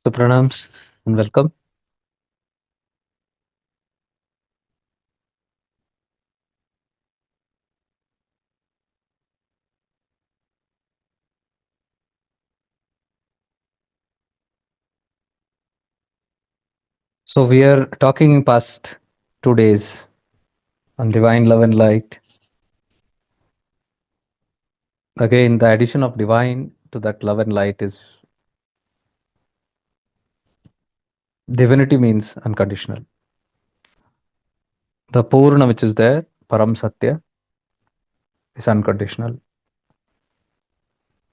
So pranams and welcome. So we are talking past 2 days on divine love and light. Again, the addition of divine to that love and light is divinity means unconditional. The Purna which is there, Param Satya, is unconditional.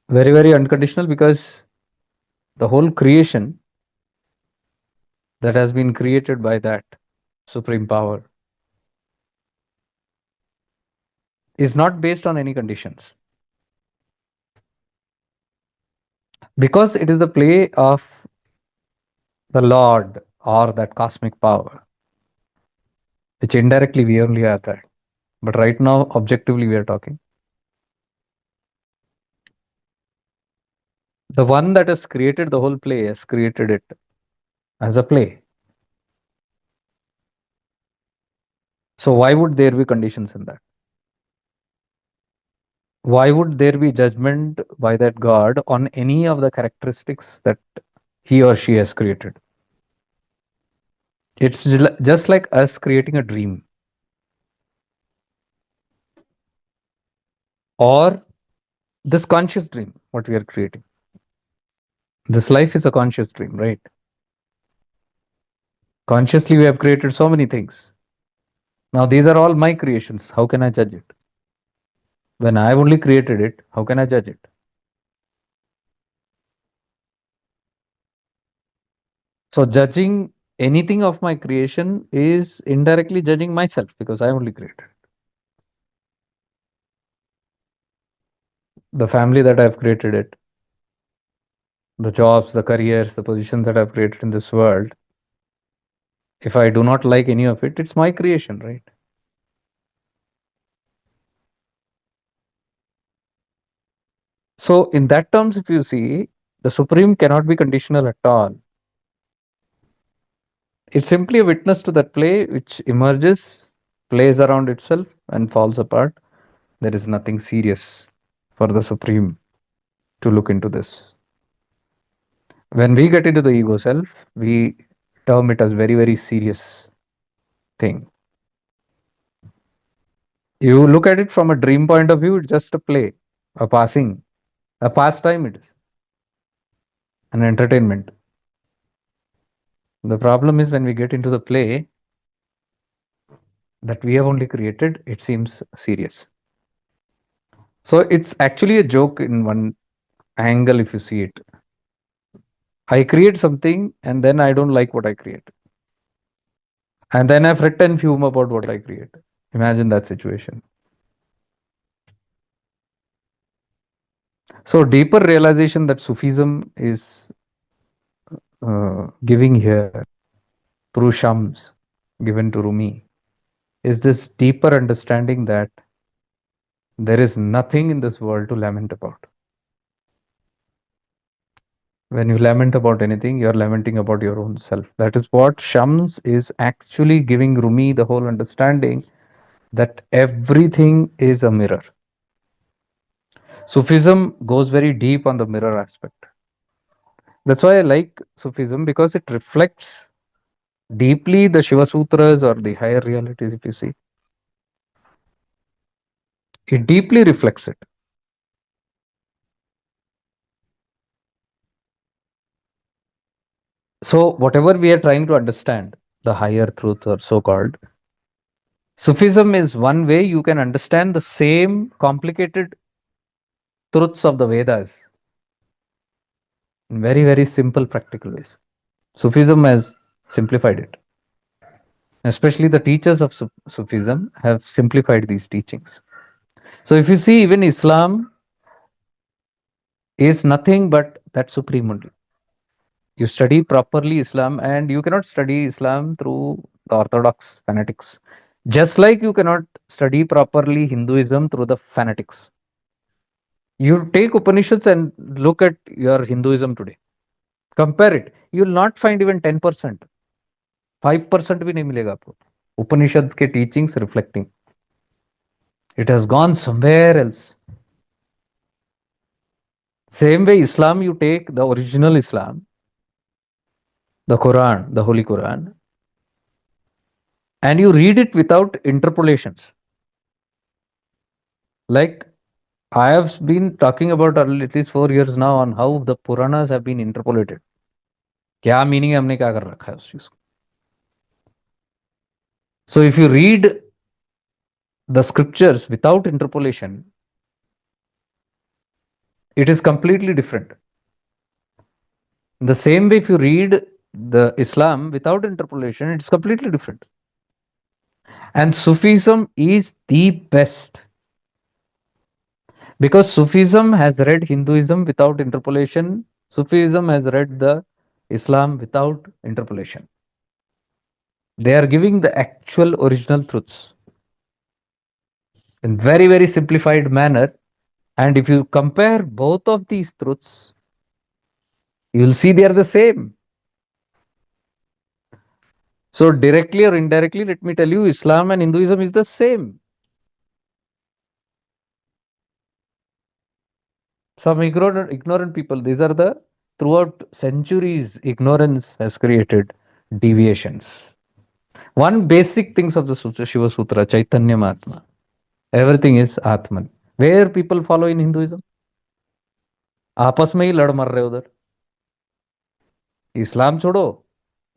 Very, very unconditional because the whole creation that has been created by that supreme power is not based on any conditions. Because it is the play of the Lord or that cosmic power, which indirectly we only are that. But right now, objectively, we are talking. The one that has created the whole play has created it as a play. So, why would there be conditions in that? Why would there be judgment by that God on any of the characteristics that he or she has created? It's just like us creating a dream or this conscious dream, what we are creating. This life is a conscious dream, right? Consciously, we have created so many things. Now, these are all my creations. How can I judge it? When I have only created it, how can I judge it? So, judging anything of my creation is indirectly judging myself because I only created the family that I've created it, the jobs, the careers, the positions that I've created in this world. If I do not like any of it, it's my creation, right? So, in that terms, if you see, the Supreme cannot be conditional at all. It's simply a witness to that play which emerges, plays around itself, and falls apart. There is nothing serious for the Supreme to look into this. When we get into the ego self, we term it as very, very serious thing. You look at it from a dream point of view, it's just a play, a passing, a pastime it is, an entertainment. The problem is when we get into the play that we have only created, it seems serious. So it's actually a joke in one angle if you see it. I create something and then I don't like what I create. And then I fret and fume about what I create. Imagine that situation. So, deeper realization that Sufism is giving here through Shams given to Rumi is this deeper understanding that there is nothing in this world to lament about. When you lament about anything, you're lamenting about your own self. That is what Shams is actually giving Rumi the whole understanding that everything is a mirror. Sufism goes very deep on the mirror aspect. That's why I like Sufism because it reflects deeply the Shiva Sutras or the higher realities, if you see. It deeply reflects it. So, whatever we are trying to understand, the higher truth or so called, Sufism is one way you can understand the same complicated truths of the Vedas in very, very simple, practical ways. Sufism has simplified it. Especially the teachers of Sufism have simplified these teachings. So, if you see, even Islam is nothing but that supreme only. You study properly Islam, and you cannot study Islam through the orthodox fanatics. Just like you cannot study properly Hinduism through the fanatics. You take Upanishads and look at your Hinduism today. Compare it. you will not find even 10%. 5% भी नहीं मिलेगा आपको उपनिषद के teachings reflecting. It has gone somewhere else. Same way Islam, you take the original Islam, the Quran, the Holy Quran, and you read it without interpolations. Like I have been talking about at least 4 years now on how the Puranas have been interpolated. क्या meaning है हमने क्या कर रखा है उस चीज को. So if you read the scriptures without interpolation, it is completely different. In the same way, if you read the Islam without interpolation, it's completely different. And Sufism is the best because Sufism has read Hinduism without interpolation. Sufism has read the Islam without interpolation. They are giving the actual original truths in very, very simplified manner. And if you compare both of these truths, you will see they are the same. So directly or indirectly, let me tell you, Islam and Hinduism is the same. Some ignorant people, these are the throughout centuries, ignorance has created deviations. One basic things of the Sutra, Shiva Sutra, Chaitanya Mahatma, everything is Atman. Where people follow in Hinduism? आपस में ही लड़ मर रहे उधर. Islam छोड़ो.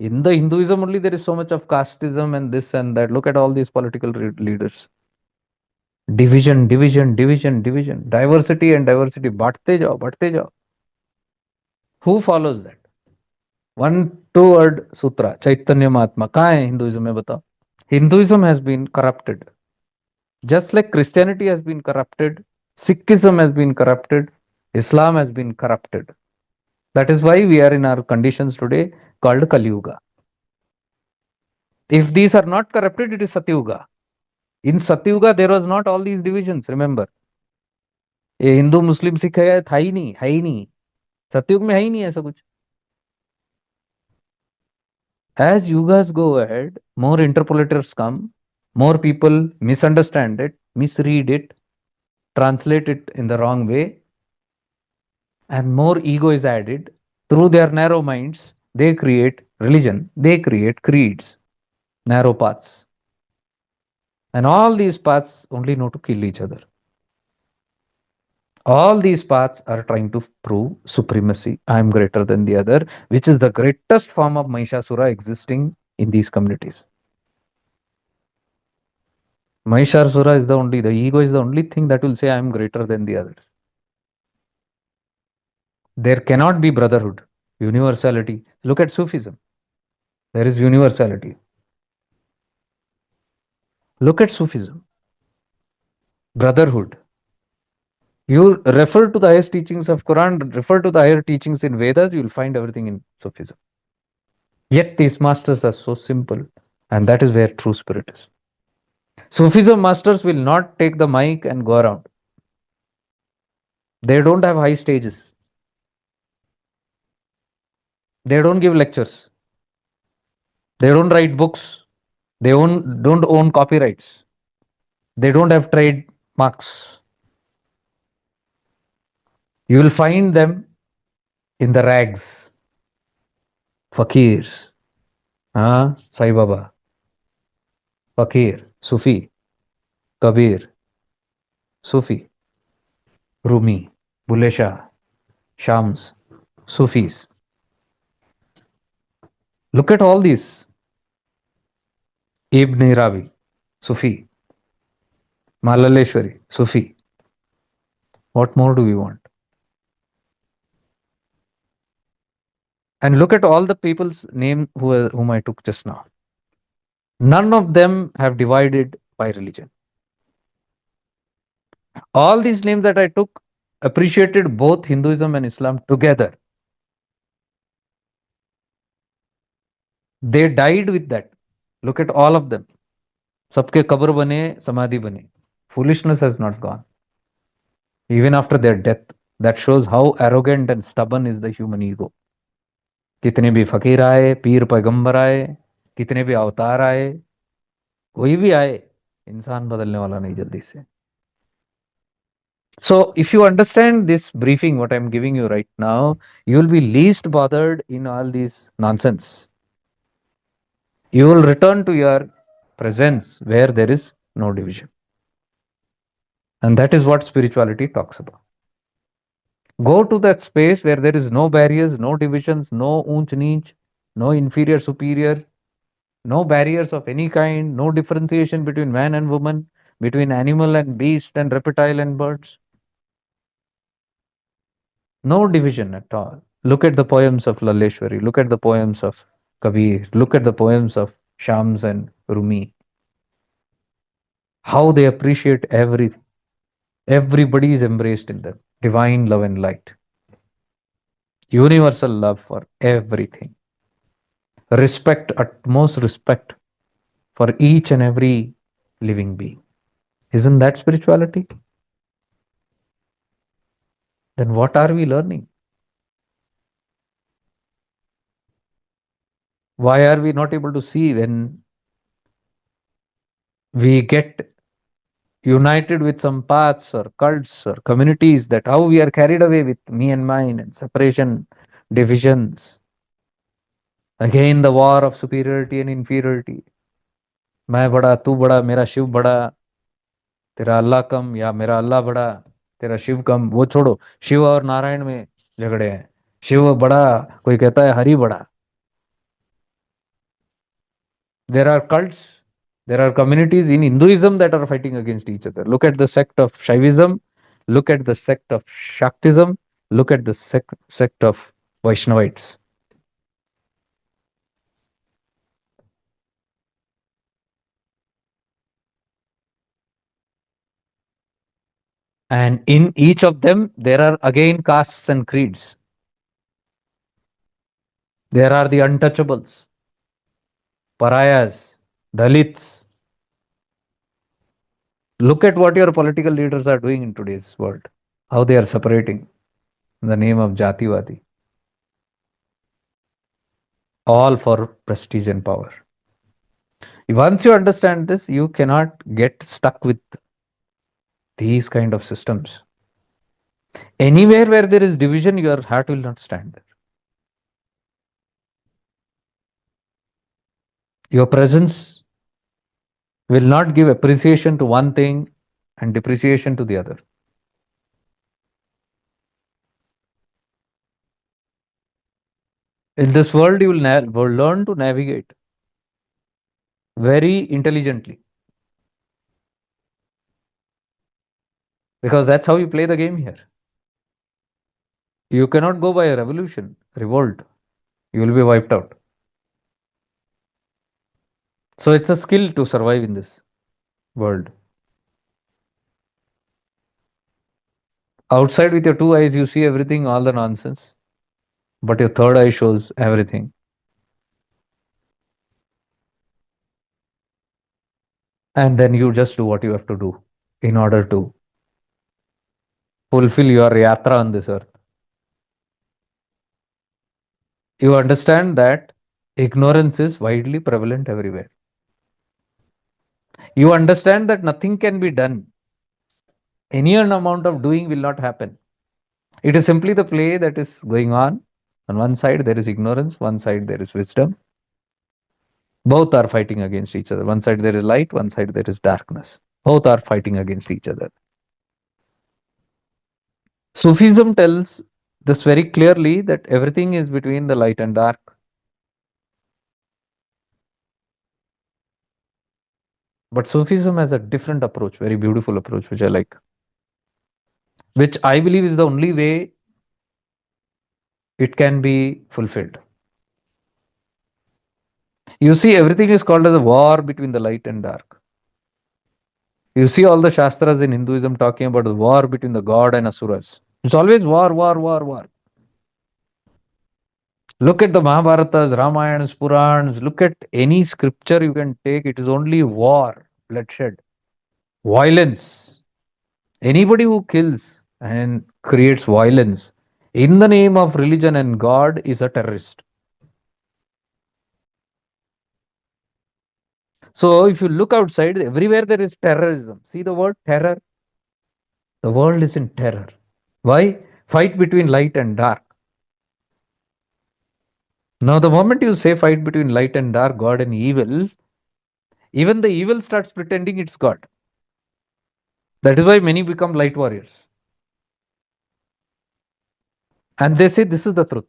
In the Hinduism only there is so much of casteism and this and that. Look at all these political leaders. Division, division, division, division. Diversity and diversity. बांटते जाओ, बांटते जाओ. Who follows that? One two word sutra, Chaitanya Mahatma. कहाँ है Hinduism में बताओ? Hinduism has been corrupted. Just like Christianity has been corrupted, Sikhism has been corrupted, Islam has been corrupted. That is why we are in our conditions today called Kali Yuga. If these are not corrupted, it is Satyuga. In Satyuga, there was not all these divisions, remember. ये हिंदू मुस्लिम सिख है था ही नहीं, है ही नहीं. सतयुग में है ही नहीं ऐसा कुछ. As yugas go ahead, more interpolators come, more people misunderstand it, misread it, translate it in the wrong way, and more ego is added. Through their narrow minds, they create religion, they create creeds, narrow paths. And all these paths only know to kill each other. All these paths are trying to prove supremacy. I am greater than the other, which is the greatest form of Mahishasura existing in these communities. Mahishasura is the ego is the only thing that will say I am greater than the others. There cannot be brotherhood, universality. Look at Sufism. There is universality. Look at Sufism. Brotherhood. You refer to the highest teachings of Quran, refer to the higher teachings in Vedas, you will find everything in Sufism. Yet these masters are so simple, and that is where true spirit is. Sufism masters will not take the mic and go around. They don't have high stages. They don't give lectures. They don't write books. They don't own copyrights. They don't have trademarks. You will find them in the rags. Fakirs. Sai Baba. Fakir. Sufi. Kabir. Sufi. Rumi. Bulle Shah. Shams. Sufis. Look at all these. Ibn Rabi. Sufi. Malaleshwari. Sufi. What more do we want? And look at all the people's name whom I took just now. None of them have divided by religion. All these names that I took appreciated both Hinduism and Islam together. They died with that. Look at all of them. सबके कब्र बने, समाधि बने. Foolishness has not gone. Even after their death, that shows how arrogant and stubborn is the human ego. कितने भी फकीर आए, पीर पैगंबर आए, कितने भी अवतार आए, कोई भी आए, इंसान बदलने वाला नहीं जल्दी से. So, if you understand this briefing, what I'm giving you right now, you will be least bothered in all these nonsense. You will return to your presence where there is no division. And that is what spirituality talks about. Go to that space where there is no barriers, no divisions, no unch neech, no inferior superior, no barriers of any kind, no differentiation between man and woman, between animal and beast and reptile and birds. No division at all. Look at the poems of Laleshwari, look at the poems of Kabir, look at the poems of Shams and Rumi. How they appreciate everything. Everybody is embraced in them. Divine love and light. Universal love for everything. Respect, utmost respect for each and every living being. Isn't that spirituality? Then what are we learning? Why are we not able to see when we get united with some paths or cults or communities, that how we are carried away with me and mine and separation, divisions? Again, the war of superiority and inferiority. मैं बड़ा, तू बड़ा, मेरा शिव बड़ा, तेरा अल्लाह कम या मेरा अल्लाह बड़ा, तेरा शिव कम. वो छोड़ो, शिव और नारायण में झगड़े हैं. शिव बड़ा, कोई कहता है हरि बड़ा. There are cults, there are communities in Hinduism that are fighting against each other. Look at the sect of Shaivism, look at the sect of Shaktism, look at the sect of Vaishnavites. And in each of them, there are again castes and creeds. There are the untouchables, pariahs, Dalits. Look at what your political leaders are doing in today's world, how they are separating in the name of Jativadi, all for prestige and power. Once you understand this, you cannot get stuck with these kind of systems. Anywhere where there is division, your heart will not stand there. Your presence will not give appreciation to one thing and depreciation to the other. In this world, you will learn to navigate very intelligently, because that's how you play the game here. You cannot go by a revolution, revolt. You will be wiped out. So it's a skill to survive in this world. Outside with your two eyes, you see everything, all the nonsense, but your third eye shows everything. And then you just do what you have to do in order to fulfill your yatra on this earth. You understand that ignorance is widely prevalent everywhere. You understand that nothing can be done. Any amount of doing will not happen. It is simply the play that is going on. On one side, there is ignorance, one side, there is wisdom. Both are fighting against each other. One side, there is light, one side, there is darkness. Both are fighting against each other. Sufism tells this very clearly, that everything is between the light and dark. But Sufism has a different approach, very beautiful approach, which I like, which I believe is the only way it can be fulfilled. You see, everything is called as a war between the light and dark. You see all the Shastras in Hinduism talking about the war between the god and asuras. It's always war, war, war, war. Look at the Mahabharatas, Ramayanas, Purans, look at any scripture you can take, it is only war, bloodshed, violence. Anybody who kills and creates violence in the name of religion and God is a terrorist. So if you look outside, everywhere there is terrorism. See the word terror? The world is in terror. Why? Fight between light and dark. Now, the moment you say fight between light and dark, God and evil, even the evil starts pretending it's God. That is why many become light warriors. And they say this is the truth.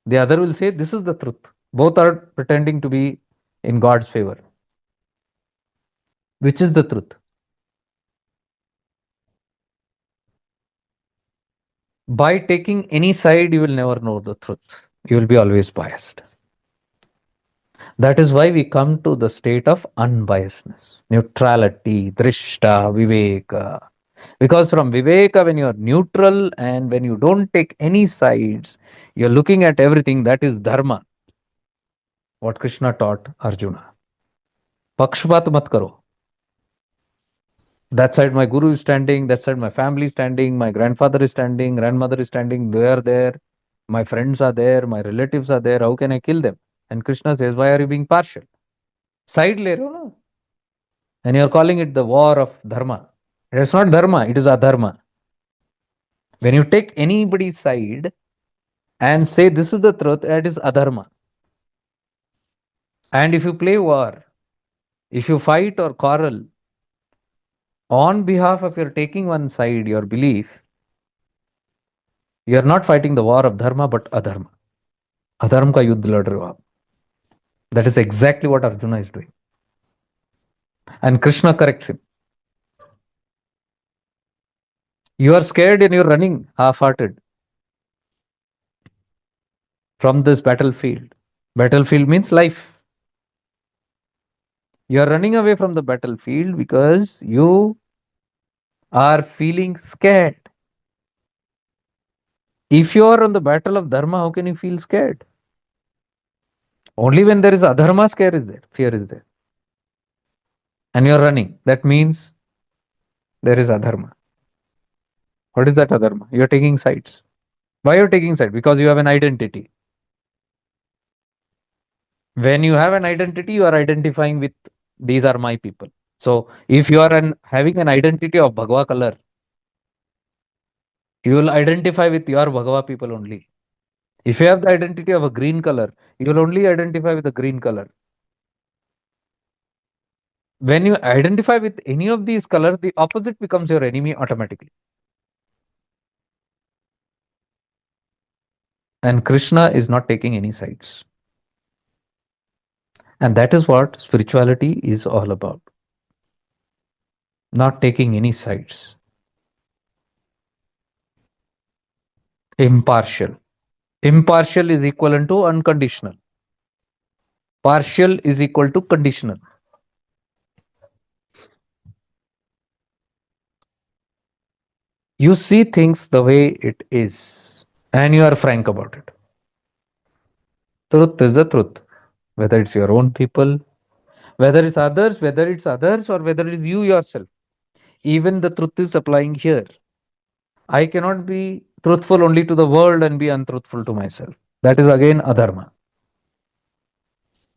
The other will say this is the truth. Both are pretending to be in God's favor. Which is the truth? By taking any side, you will never know the truth. You will be always biased. That is why we come to the state of unbiasedness, neutrality, drishta, viveka. Because from viveka, when you are neutral and when you don't take any sides, you're looking at everything. That is dharma, what Krishna taught Arjuna. Pakshpat mat karo. That side my guru is standing, that side my family is standing, my grandfather is standing, grandmother is standing, they are there, my friends are there, my relatives are there. How can I kill them? And Krishna says, why are you being partial? Side le rahe ho na? And you're calling it the war of dharma. It's not dharma, it is adharma. When you take anybody's side and say this is the truth, that is adharma. And if you play war, if you fight or quarrel on behalf of your taking one side, your belief, you are not fighting the war of dharma but adharma. अधर्म का युद्ध लड़ रहे हो आप. That is exactly what Arjuna is doing. And Krishna corrects him. You are scared and you're running half-hearted from this battlefield. Battlefield means life. You are running away from the battlefield because you are feeling scared. If you are on the battle of dharma, how can you feel scared? Only when there is adharma, scare is there, fear is there. And you're running. That means there is adharma. What is that adharma? You're taking sides. Why you're taking sides? Because you have an identity. When you have an identity, you are identifying with these are my people. So if you are having an identity of Bhagwa color, you will identify with your Bhagwa people only. If you have the identity of a green color, you will only identify with the green color. When you identify with any of these colors, the opposite becomes your enemy automatically. And Krishna is not taking any sides. And that is what spirituality is all about. Not taking any sides. Impartial. Impartial is equivalent to unconditional. Partial is equal to conditional. You see things the way it is and you are frank about it. Truth is the truth. Whether it's your own people, whether it's others, or whether it is you yourself. Even the truth is applying here. I cannot be truthful only to the world and be untruthful to myself. That is again adharma.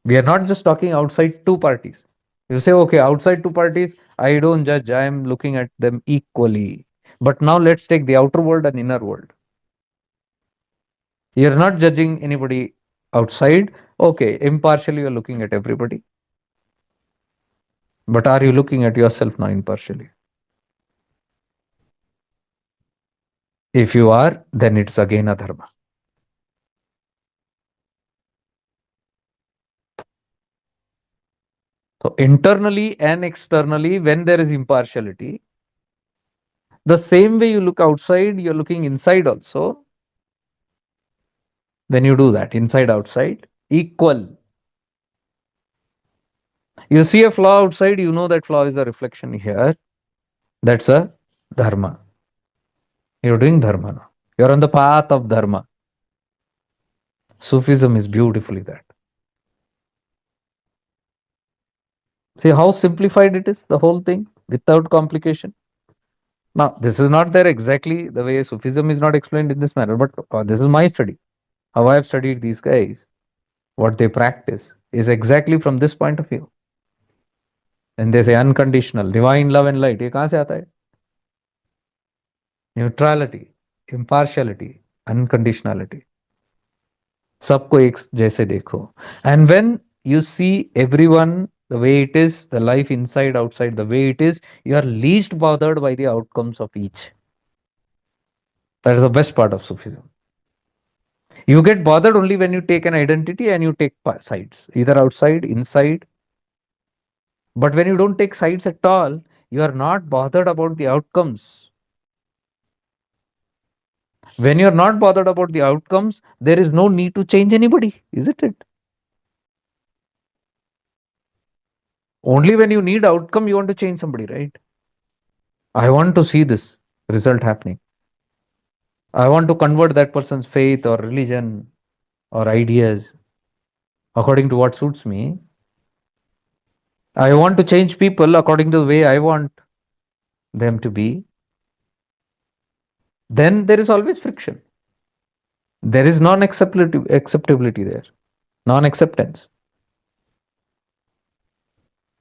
We are not just talking outside two parties. You say, okay, outside two parties, I don't judge. I am looking at them equally. But now let's take the outer world and inner world. You're not judging anybody outside. Okay, impartially you're looking at everybody. But are you looking at yourself now impartially? If you are, then it's again adharma. So internally and externally, when there is impartiality, the same way you look outside, you're looking inside also. When you do that, inside, outside, equal. You see a flaw outside, you know that flaw is a reflection here. That's a dharma. You're doing dharma now. You're on the path of dharma. Sufism is beautifully that. See how simplified it is, the whole thing, without complication. Now, this is not there exactly the way Sufism is not explained in this manner, but this is my study. How I have studied these guys, what they practice is exactly from this point of view. And they say unconditional, divine love and light. ये कहाँ से आता है? Neutrality, impartiality, unconditionality. सबको एक जैसे देखो. And when you see everyone the way it is, the life inside, outside, the way it is, you are least bothered by the outcomes of each. That is the best part of Sufism. You get bothered only when you take an identity and you take sides, either outside, inside. But when you don't take sides at all, you are not bothered about the outcomes. When you're not bothered about the outcomes, there is no need to change anybody, isn't it? Only when you need outcome, you want to change somebody, right? I want to see this result happening. I want to convert that person's faith or religion or ideas according to what suits me. I want to change people according to the way I want them to be. Then there is always friction. There is non-acceptability there, non-acceptance.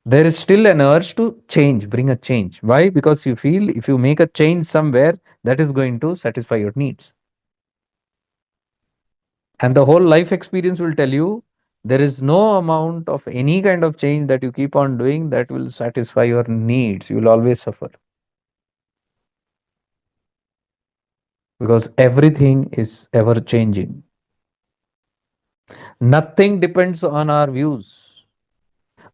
There is still an urge to change, bring a change. Why? Because you feel if you make a change somewhere, that is going to satisfy your needs. And the whole life experience will tell you there is no amount of any kind of change that you keep on doing that will satisfy your needs. You will always suffer because everything is ever changing. Nothing depends on our views.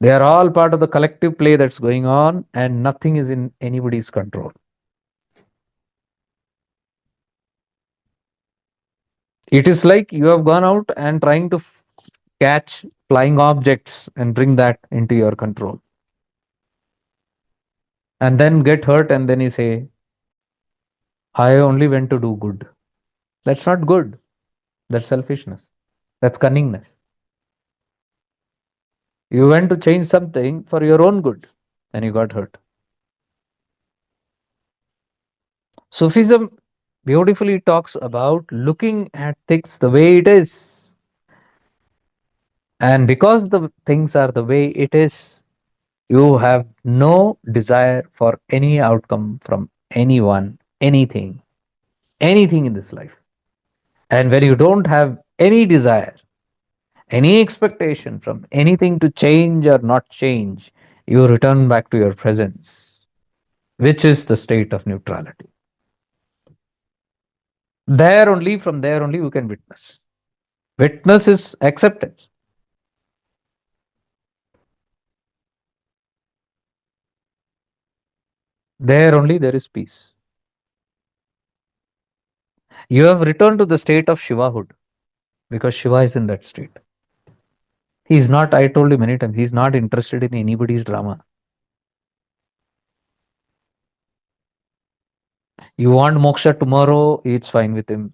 They are all part of the collective play that's going on, and nothing is in anybody's control. It is like you have gone out and trying to catch flying objects and bring that into your control, and then get hurt, and then you say, I only went to do good. That's not good. That's selfishness. That's cunningness. You went to change something for your own good and you got hurt. Sufism beautifully talks about looking at things the way it is. And because the things are the way it is, you have no desire for any outcome from anyone, anything in this life. And when you don't have any desire, any expectation from anything to change or not change, you return back to your presence, which is the state of neutrality. There only, from there only, you can witness. Witness is acceptance. There only there is peace. You have returned to the state of Shivahood because Shiva is in that state. He is not, I told you many times, he is not interested in anybody's drama. You want moksha tomorrow, it's fine with him.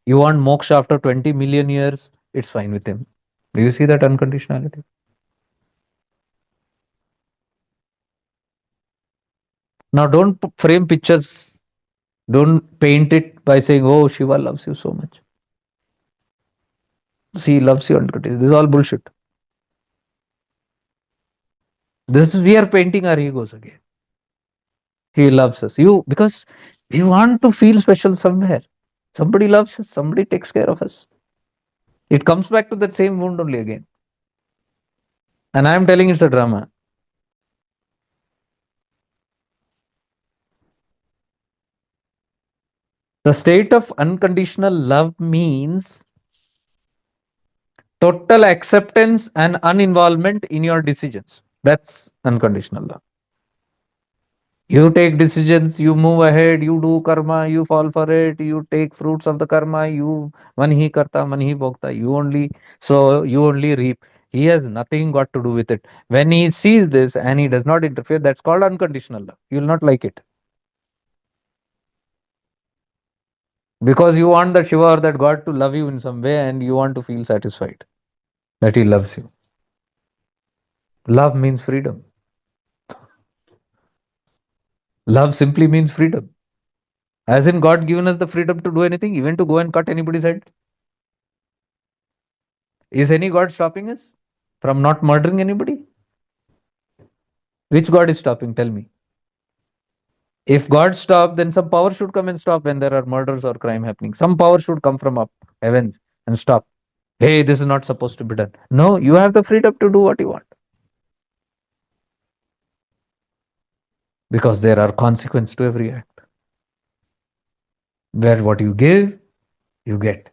You want moksha after 20 million years, it's fine with him. Do you see that unconditionality? Now, don't frame pictures. Don't paint it by saying, oh, Shiva loves you so much. See, he loves you unconditionally. This is all bullshit. This is, we are painting our egos again. He loves us. You, because we want to feel special somewhere. Somebody loves us, somebody takes care of us. It comes back to that same wound only again. And I am telling it's a drama. The state of unconditional love means total acceptance and uninvolvement in your decisions. That's unconditional love. You take decisions, you move ahead, you do karma, you fall for it, you take fruits of the karma, you man hi karta, man hi bhogta, you only so you only reap. He has nothing got to do with it. When he sees this and he does not interfere, that's called unconditional love. You will not like it. Because you want that Shiva or that God to love you in some way and you want to feel satisfied that he loves you. Love means freedom. Love simply means freedom. As in God given us the freedom to do anything, even to go and cut anybody's head. Is any God stopping us from not murdering anybody? Which God is stopping? Tell me. If God stopped, then some power should come and stop when there are murders or crime happening. Some power should come from up heavens and stop. Hey, this is not supposed to be done. No, you have the freedom to do what you want because there are consequences to every act. Where what you give, you get.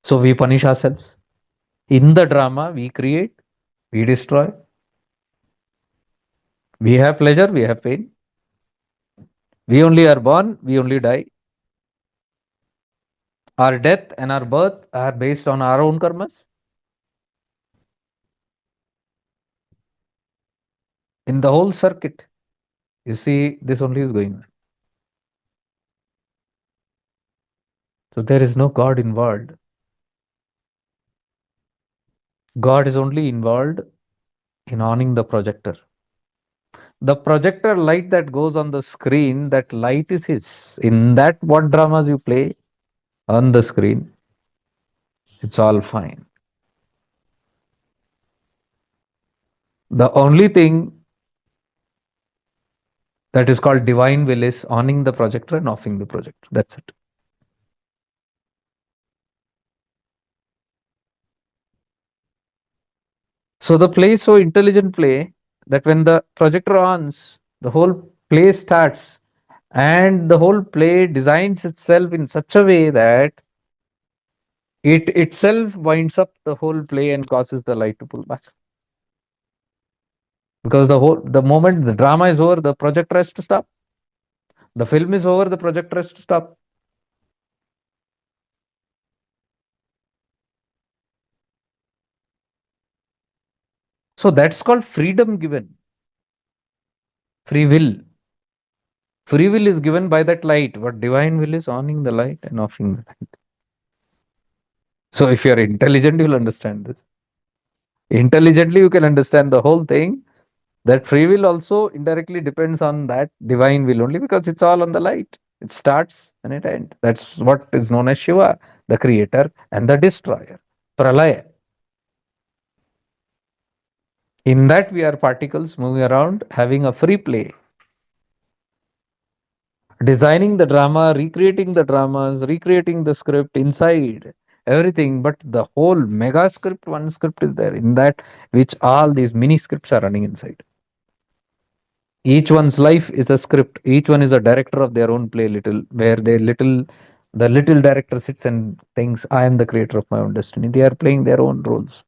So we punish ourselves. In the drama, we create, we destroy. We have pleasure, we have pain. We only are born, we only die. Our death and our birth are based on our own karmas. In the whole circuit, you see, this only is going on. So there is no God involved. God is only involved in owning the projector. The projector light that goes on the screen, that light is his. In that, what dramas you play on the screen, it's all fine. The only thing that is called divine will is owning the projector and offing the projector. That's it. So the play is so intelligent play that when the projector ons, the whole play starts and the whole play designs itself in such a way that it itself winds up the whole play and causes the light to pull back. Because the moment the drama is over, the projector has to stop. The film is over, the projector has to stop. So that's called freedom given. Free will. Free will is given by that light, but divine will is owning the light and offing the light. So if you're intelligent, you'll understand this. Intelligently, you can understand the whole thing. That free will also indirectly depends on that divine will only because it's all on the light. It starts and it ends. That's what is known as Shiva, the creator and the destroyer. Pralaya. In that, we are particles moving around, having a free play, designing the drama, recreating the dramas, recreating the script inside everything. But the whole mega script, one script is there in that, which all these mini scripts are running inside. Each one's life is a script. Each one is a director of their own play, little, where the little director sits and thinks, I am the creator of my own destiny. They are playing their own roles.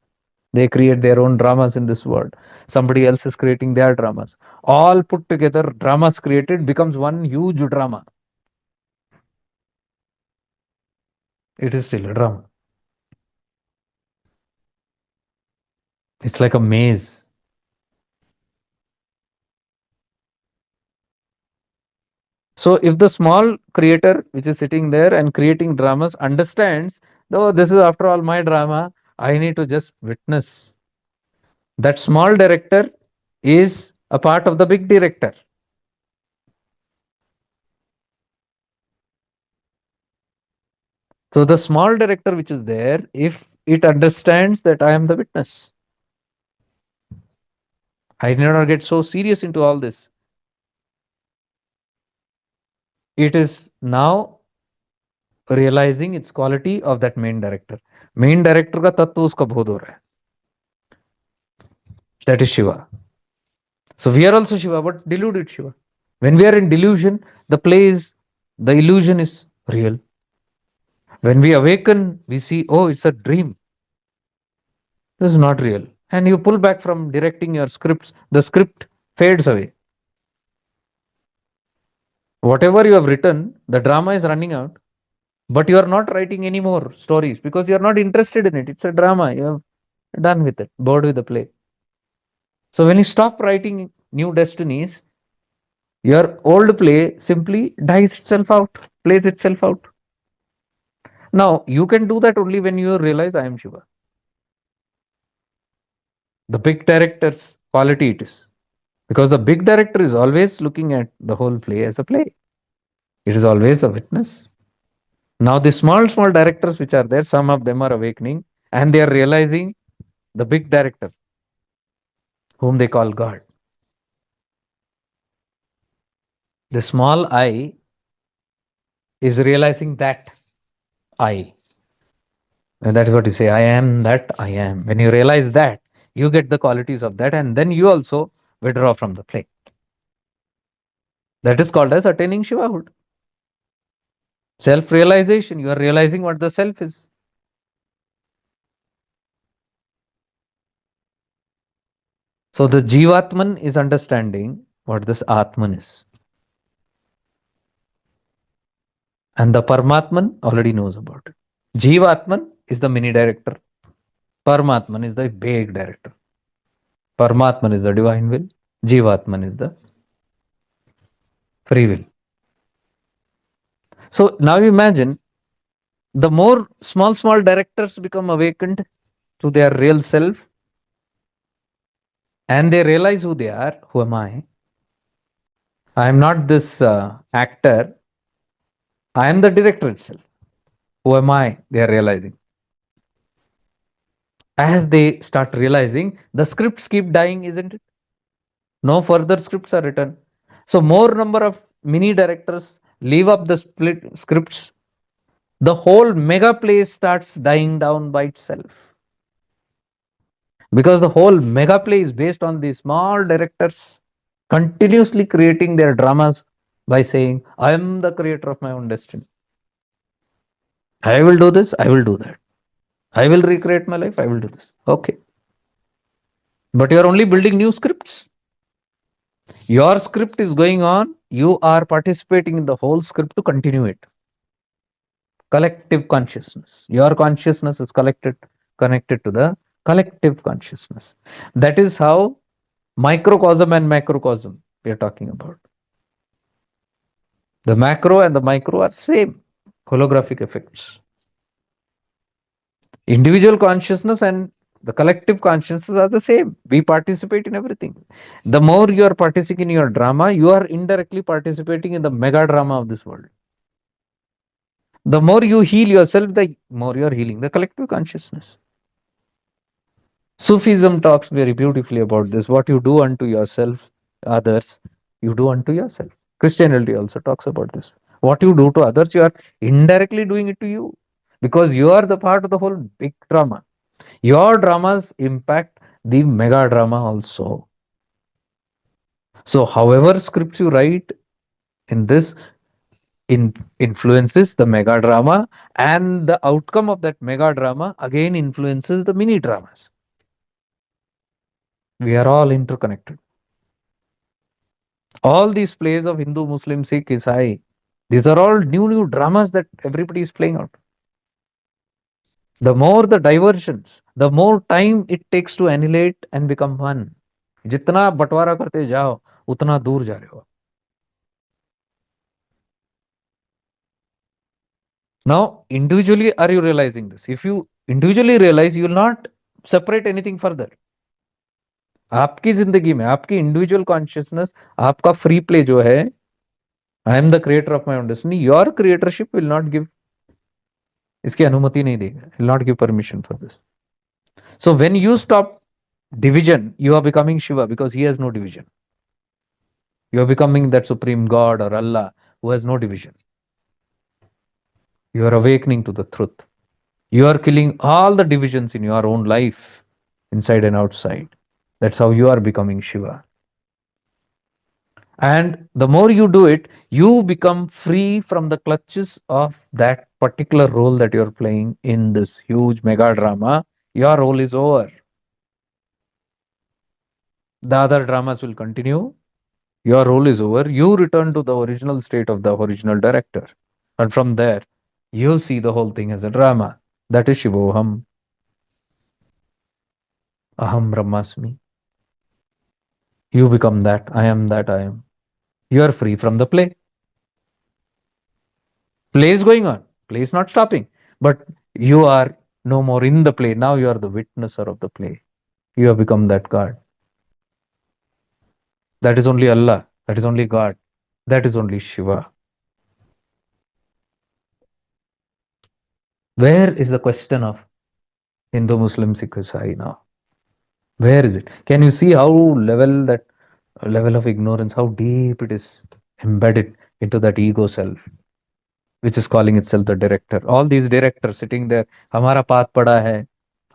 They create their own dramas in this world. Somebody else is creating their dramas. All put together, dramas created becomes one huge drama. It is still a drama. It's like a maze. So if the small creator, which is sitting there and creating dramas, understands, though this is after all my drama, I need to just witness. That small director is a part of the big director. So the small director which is there, if it understands that I am the witness, I need not get so serious into all this. It is now realizing its quality of that main director. Main director का तत्व उसका बोध हो रहा है. That is Shiva. So we are also Shiva, but deluded Shiva. When we are in delusion, the illusion is real. When we awaken, we see, oh, it's a dream. This is not real. And you pull back from directing your scripts, the script fades away. Whatever you have written, the drama is running out, but you are not writing any more stories because you are not interested in it. It's a drama. You have done with it, bored with the play. So when you stop writing new destinies, your old play simply dies itself out, plays itself out. Now, you can do that only when you realize I am Shiva. The big director's quality it is. Because the big director is always looking at the whole play as a play. It is always a witness. Now, the small directors which are there, some of them are awakening and they are realizing the big director. whom they call God. The small I is realizing that I. And that is what you say, I am that I am. When you realize that, you get the qualities of that, and then you also withdraw from the play. That is called as attaining Shivahood. Self realization. You are realizing what the self is. So the Jivatman is understanding what this Atman is. And the Paramatman already knows about it. Jivatman is the mini director. Paramatman is the big director. Paramatman is the divine will. Jivatman is the free will. So now imagine the more small directors become awakened to their real self and they realize who they are. Who am I? I am not this actor. I am the director itself. Who am I? They are realizing. As they start realizing, the scripts keep dying, isn't it? No further scripts are written. So more number of mini directors leave up the split scripts. The whole mega play starts dying down by itself. Because the whole mega play is based on these small directors continuously creating their dramas by saying, I am the creator of my own destiny. I will do this, I will do that. I will recreate my life, I will do this. Okay. But you are only building new scripts. Your script is going on, you are participating in the whole script to continue it. Collective consciousness. Your consciousness is connected to the collective consciousness. That is how microcosm and macrocosm we are talking about. The macro and the micro are same holographic effects. Individual consciousness and the collective consciousness are the same. We participate in everything. The more you are participating in your drama, you are indirectly participating in the mega drama of this world. The more you heal yourself, the more you are healing the collective consciousness. Sufism talks very beautifully about this. What you do unto yourself, others, you do unto yourself. Christianity also talks about this. What you do to others, you are indirectly doing it to you because you are the part of the whole big drama. Your dramas impact the mega drama also. So, however, scripts you write in this influences the mega drama, and the outcome of that mega drama again influences the mini dramas. We are all interconnected. All these plays of Hindu, Muslim, Sikh, Isai, these are all new dramas that everybody is playing out. The more the diversions, the more time it takes to annihilate and become one. जितना बंटवारा करते जाओ उतना दूर जा रहे हो. Now, individually, are you realizing this? If you individually realize, you will not separate anything further. आपकी जिंदगी में आपकी इंडिविजुअल कॉन्शियसनेस आपका फ्री प्ले जो है आई am the creator of my own destiny your creatorship will not give इसकी अनुमति नहीं देगा will not give permission for this so when you stop division you are becoming Shiva because he has no division. You are becoming that supreme God or Allah who has no division. You are awakening to the truth. You are killing all the divisions in your own life, inside and outside. That's how you are becoming Shiva. And the more you do it, you become free from the clutches of that particular role that you're playing in this huge mega drama. Your role is over. The other dramas will continue. Your role is over. You return to the original state of the original director. And from there, you see the whole thing as a drama. That is Shivoham. Aham Brahmasmi. You become that. I am that I am. You are free from the play. Play is going on. Play is not stopping. But you are no more in the play. Now you are the witnesser of the play. You have become that God. That is only Allah. That is only God. That is only Shiva. Where is the question of Hindu, Muslim, Sikh, Isai now? Where is it? Can you see how level of ignorance, how deep it is embedded into that ego self, which is calling itself the director? All these directors sitting there, हमारा path पड़ा है,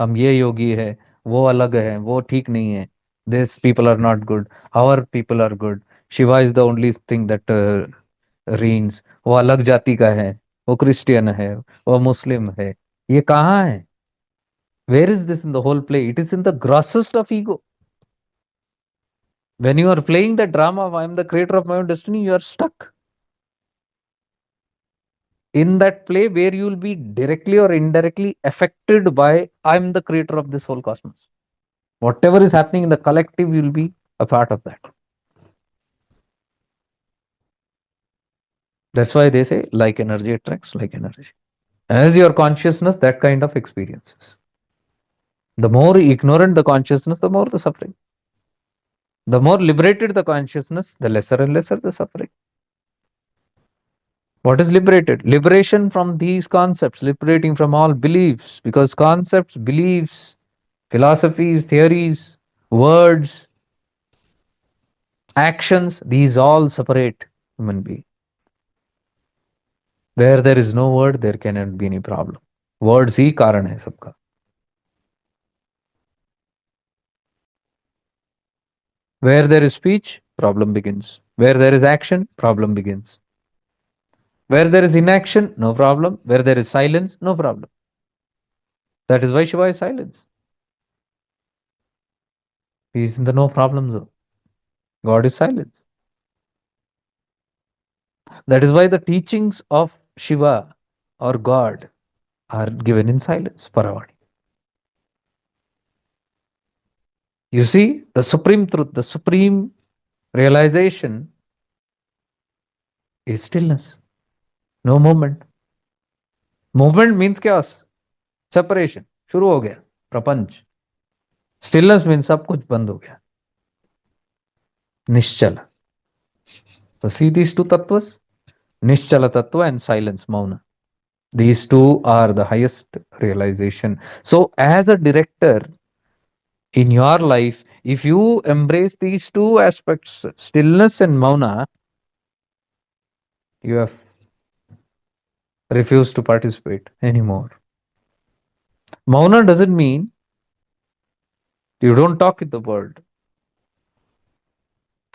हम ये योगी है, वो अलग है, वो ठीक नहीं है. These people are not good. Our people are good. Shiva is the only thing that reigns. वो अलग जाति का है, वो क्रिश्चियन है, वो मुस्लिम है. ये कहाँ है? Where is this in the whole play? It is in the grossest of ego. When you are playing the drama of I am the creator of my own destiny, you are stuck in that play where you will be directly or indirectly affected by I am the creator of this whole cosmos. Whatever is happening in the collective, you will be a part of that. That's why they say like energy attracts like energy. As your consciousness, that kind of experiences. The more ignorant the consciousness, the more the suffering. The more liberated the consciousness, the lesser and lesser the suffering. What is liberated? Liberation from these concepts, liberating from all beliefs, because concepts, beliefs, philosophies, theories, words, actions, these all separate human being. Where there is no word, there cannot be any problem. Words ही कारण है सबका. Where there is speech, problem begins. Where there is action, problem begins. Where there is inaction, no problem. Where there is silence, no problem. That is why Shiva is silence. He is in the no problem zone. God is silence. That is why the teachings of Shiva or God are given in silence, Paravani. You see, the supreme truth, the supreme realization is stillness. No movement. Movement means chaos, separation. शुरू हो गया प्रपंच. Stillness means सब कुछ बंद हो गया. निश्चल. So see these two tattvas, Nischala tattva and silence, Mauna. These two are the highest realization. So as a director in your life, if you embrace these two aspects, stillness and Mauna, you have refused to participate anymore. Mauna doesn't mean you don't talk in the world.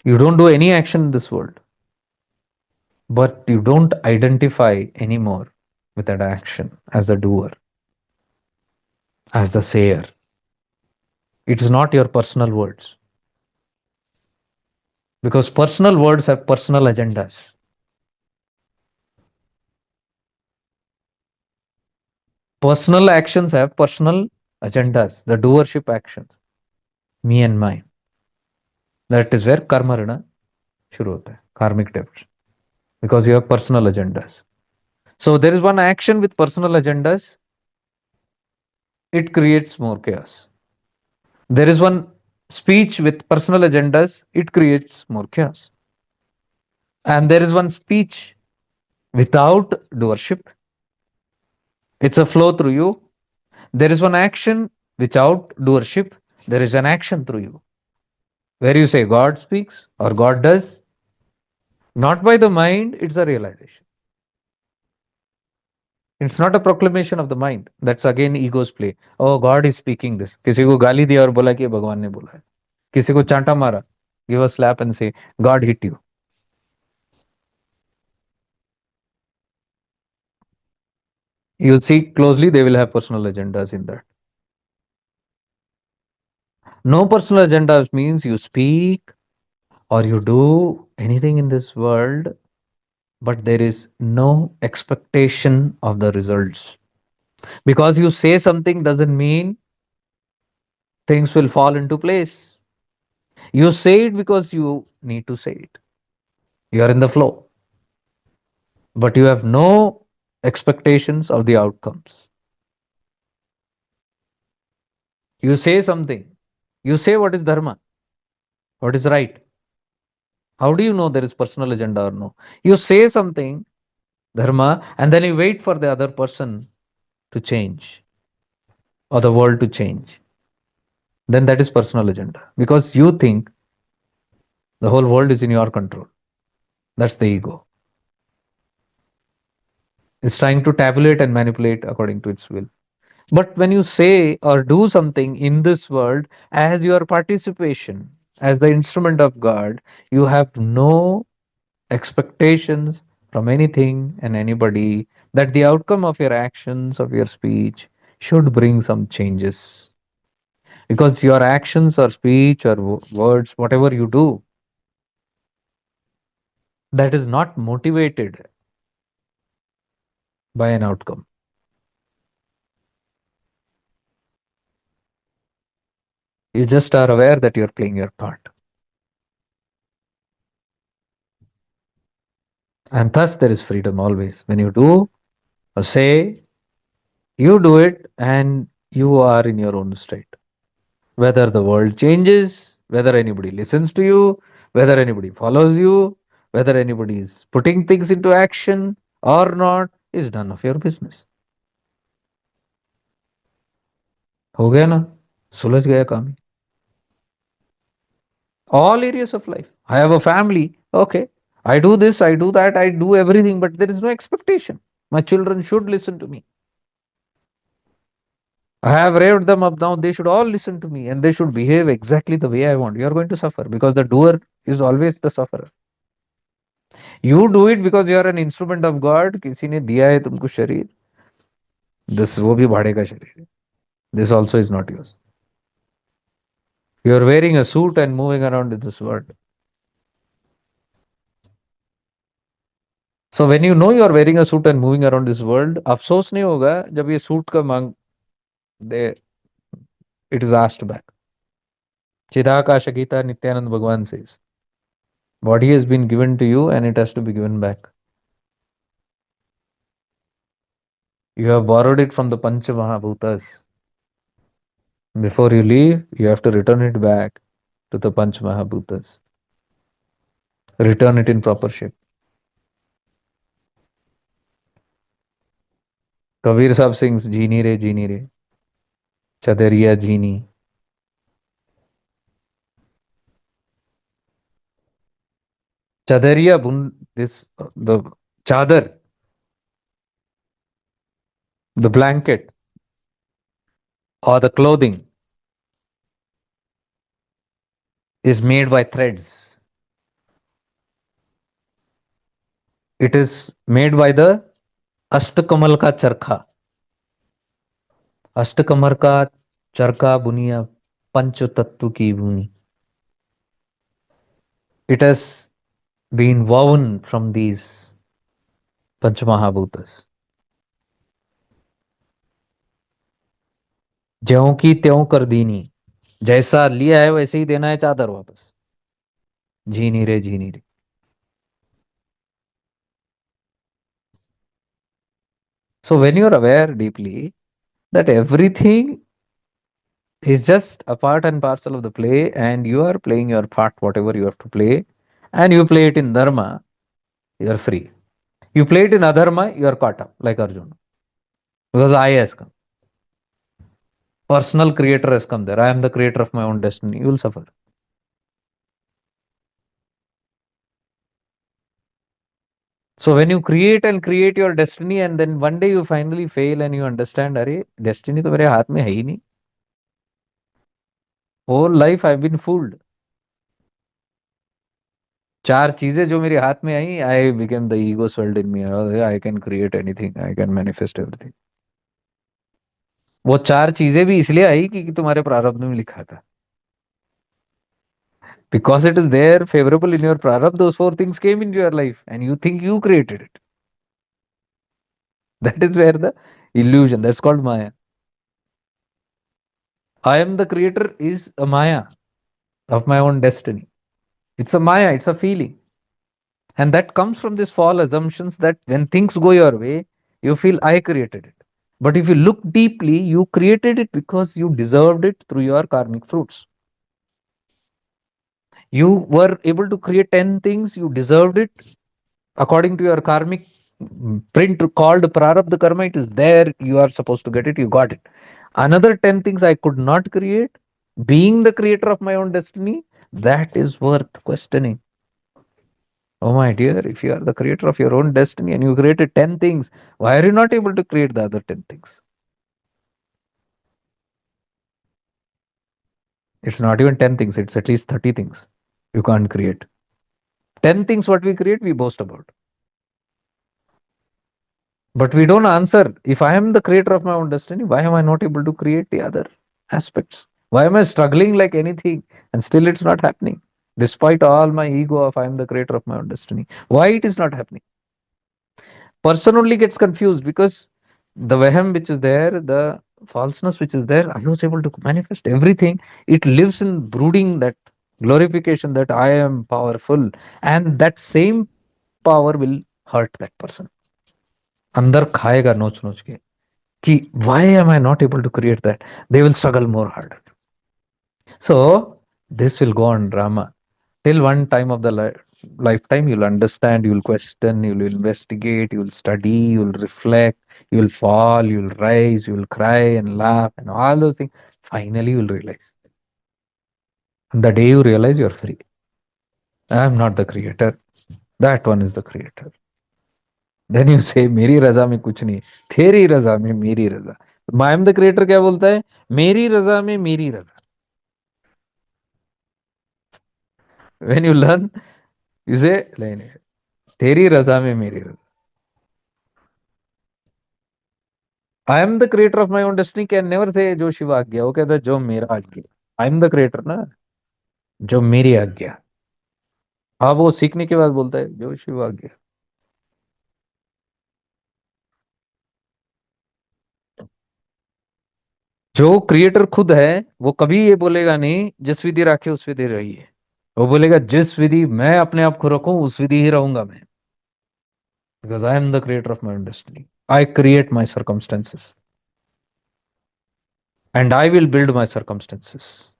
You don't do any action in this world. But you don't identify anymore with that action as the doer, as the sayer. It is not your personal words. Because personal words have personal agendas. Personal actions have personal agendas, the doership actions, me and mine. That is where karma rina shuru hota hai, karmic debts, because you have personal agendas. So there is one action with personal agendas, it creates more chaos. There is one speech with personal agendas, it creates more chaos. And there is one speech without doership, it's a flow through you. There is one action without doership, there is an action through you. Where you say God speaks or God does, not by the mind, it's a realization. It's not a proclamation of the mind. That's again ego's play. Oh, God is speaking this. किसी को गाली दिया और बोला कि ये भगवान ने बोला है. किसी को चांटा मारा, give a slap and say God hit you. You'll see closely, they will have personal agendas in that. No personal agenda means you speak or you do anything in this world, but there is no expectation of the results. Because you say something doesn't mean things will fall into place. You say it because you need to say it. You are in the flow, but you have no expectations of the outcomes. You say something, you say what is dharma, what is right. How do you know there is personal agenda or no? You say something, dharma, and then you wait for the other person to change or the world to change. then that is personal agenda. Because you think the whole world is in your control. That's the ego. It's trying to tabulate and manipulate according to its will. But when you say or do something in this world as your participation, as the instrument of God, you have no expectations from anything and anybody that the outcome of your actions, of your speech, should bring some changes. Because your actions or speech or words, whatever you do, that is not motivated by an outcome. You just are aware that you're playing your part. And thus there is freedom always. When you do or say, you do it and you are in your own state. Whether the world changes, whether anybody listens to you, whether anybody follows you, whether anybody is putting things into action or not, is none of your business. हो गया ना सुलझ गया काम ही all areas of life. I have a family. Okay. I do this, I do that, I do everything, but there is no expectation. My children should listen to me. I have raved them up now. They should all listen to me and they should behave exactly the way I want. You are going to suffer because the doer is always the sufferer. You do it because you are an instrument of God. किसी ने दिया है तुमको शरीर. This वो भी भाड़े का शरीर है. This also is not yours. You are wearing a suit and moving around in this world. So when you know you are wearing a suit and moving around this world, अफसोस नहीं होगा जब ये सूट का मांग दे it is asked back. Chidakasha Gita Nityanand Bhagwan says, body has been given to you and it has to be given back. You have borrowed it from the Pancha Mahabhutas. Before you leave, you have to return it back to the Pancha Mahabhutas. Return it in proper shape. Kabir Sahib sings, Jeeni re, Chadariya Jeeni. Chadariya, the chadar, the blanket, or the clothing is made by threads. It is made by the अष्टकमल का चरखा अष्टकमल का चरखा बुनिया पंच तत्व की बुनी it has been woven from these पंच महाभूतस ज्यों की त्यों कर दीनी जैसा लिया है वैसे ही देना है चादर वापस जीनी रे जीनी रे so when you are aware deeply that everything is just a part and parcel of the play and you are playing your part whatever you have to play and you play it in dharma you are free you play it in adharma you are caught up like Arjuna because I has come personal creator has come there I am the creator of my own destiny you will suffer so when you create and create your destiny and then one day you finally fail and you understand अरे destiny तो मेरे हाथ में है ही नहीं whole life I've been fooled चार चीजें जो मेरे हाथ में आई I became the ego swelled in me I can create anything I can manifest everything वो चार चीजें भी इसलिए आई कि तुम्हारे प्रारब्ध में लिखा था because it is there favorable in your prarabdha those four things came into your life and you think you created it that is where the illusion that's called maya I am the creator is a maya of my own destiny it's a maya it's a feeling and that comes from this false assumptions that when things go your way you feel I created it but if you look deeply you created it because you deserved it through your karmic fruits you were able to create 10 things you deserved it according to your karmic print called prarabdha karma it is there you are supposed to get it you got it another 10 things I could not create Being the creator of my own destiny, that is worth questioning. Oh, my dear, if you are the creator of your own destiny and you created 10 things, why are you not able to create the other 10 things? It's not even 10 things, it's at least 30 things you can't create. 10 things what we create, we boast about. But we don't answer. If I am the creator of my own destiny, why am I not able to create the other aspects? Why am I struggling like anything and still it's not happening? Despite all my ego of I am the creator of my own destiny. Why it is not happening? Person only gets confused because the vehem which is there, the falseness which is there, I was able to manifest everything. It lives in brooding that glorification that I am powerful, and that same power will hurt that person. अंदर खाएगा नोच नोच के कि why am I not able to create that? They will struggle more harder. So this will go on drama till one time of the lifetime. You'll understand, you'll question, you'll investigate, you'll study, you'll reflect, you'll fall, you'll rise, you'll cry and laugh and all those things. Finally, you'll realize. And the day you realize, you're free. I'm not the creator. That one is the creator. Then you say, मेरी रजा में कुछ नहीं, तेरी रजा में मेरी रजा. I am the creator क्या बोलता है? मेरी रजा में मेरी रजा. When you learn, you say, नहीं नहीं, तेरी रजा में मेरी रजा. I am the creator of my own destiny can never say जो शिव आज्ञा. वो कहता है जो मेरा आज्ञा. I am the creator ना, जो मेरी आज्ञा. हाँ, वो सीखने के बाद बोलता है जो शिव आज्ञा. जो क्रिएटर खुद है वो कभी ये बोलेगा नहीं जिस विधि राखे उस विधि रहिए. वो बोलेगा जिस विधि मैं अपने आप को रखूं उस विधि ही रहूंगा मैं. Because I am the creator of my own destiny. I create my circumstances and I will build my circumstances.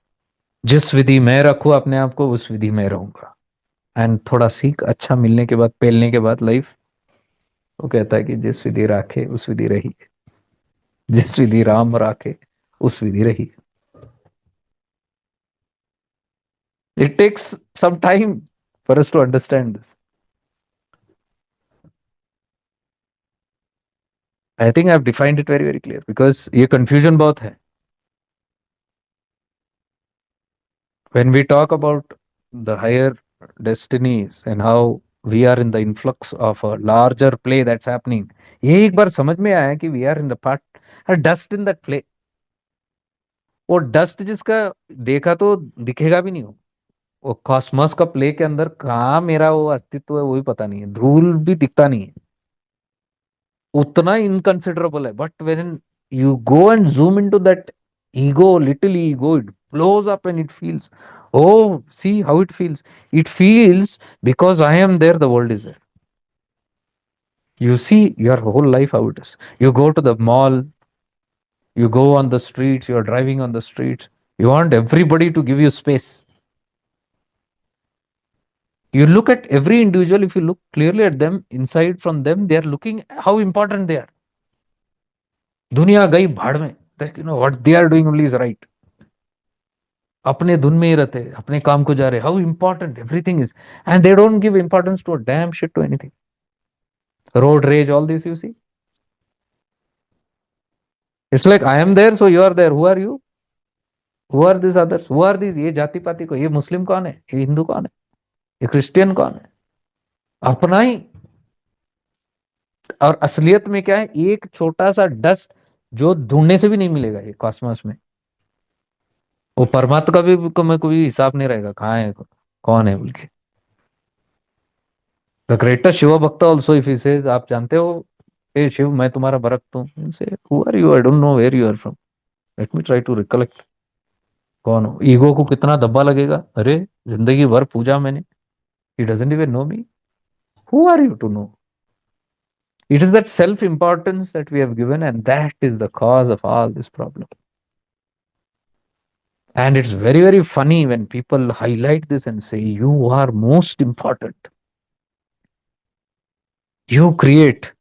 जिस विधि मैं रखूं अपने आप को उस विधि में रहूंगा. एंड थोड़ा सीख अच्छा मिलने के बाद, पेलने के बाद लाइफ, वो कहता है कि जिस विधि राखे उस विधि रही, जिस विधि राम राखे उस विधि रही. It takes some time for us to understand this. I think I've defined it very very clear because ये confusion बहुत है. When we talk about the higher destinies and how we are in the influx of a larger play that's happening, ये एक बार समझ में आया कि we are in the part, a dust in that play. वो dust जिसका देखा तो दिखेगा भी नहीं. वो कॉस्मोस का प्ले के अंदर कहाँ मेरा वो अस्तित्व है वो भी पता नहीं है. धूल भी दिखता नहीं है. उतना इनकंसिडरेबल है. But when you go and zoom into that ego, little ego, it blows up and it feels, oh, see how it feels. It feels because I am there, the world is there. You see your whole life how it is. You go to the mall, you go on the streets, you're driving on the streets, you want everybody to give you space. You look at every individual, if you look clearly at them, inside from them, they are looking how important they are. दुनिया गई भाड़ में. That, you know, what they are doing only is right. अपने धुन में ही रहते, अपने काम को जा रहे. How important everything is. And they don't give importance to a damn shit to anything. Road rage, all this you see. It's like I am there, so you are there. Who are you? Who are these others? Who are these? ये जाति पाति को, ये मुस्लिम कौन है, ये हिंदू कौन है, ये क्रिश्चियन कौन है? अपना ही. और असलियत में क्या है? एक छोटा सा डस्ट जो ढूंढने से भी नहीं मिलेगा ये कॉस्मोस में. वो परमात्मा का भी कोई हिसाब नहीं रहेगा कहाँ है, कौन है बोल के. द ग्रेटेस्ट शिव भक्त ऑल्सो इफ ही सेज, आप जानते हो ए शिव मैं तुम्हारा भक्त हूँ, say who are you, I don't know where you are from, let me try to recollect. कौन हो? ईगो को कितना धब्बा लगेगा. अरे जिंदगी भर पूजा मैंने, he doesn't even know me. Who are you to know? It is that self importance that we have given, and that is the cause of all this problem. And it's very, very funny when people highlight this and say, you are most important. You create.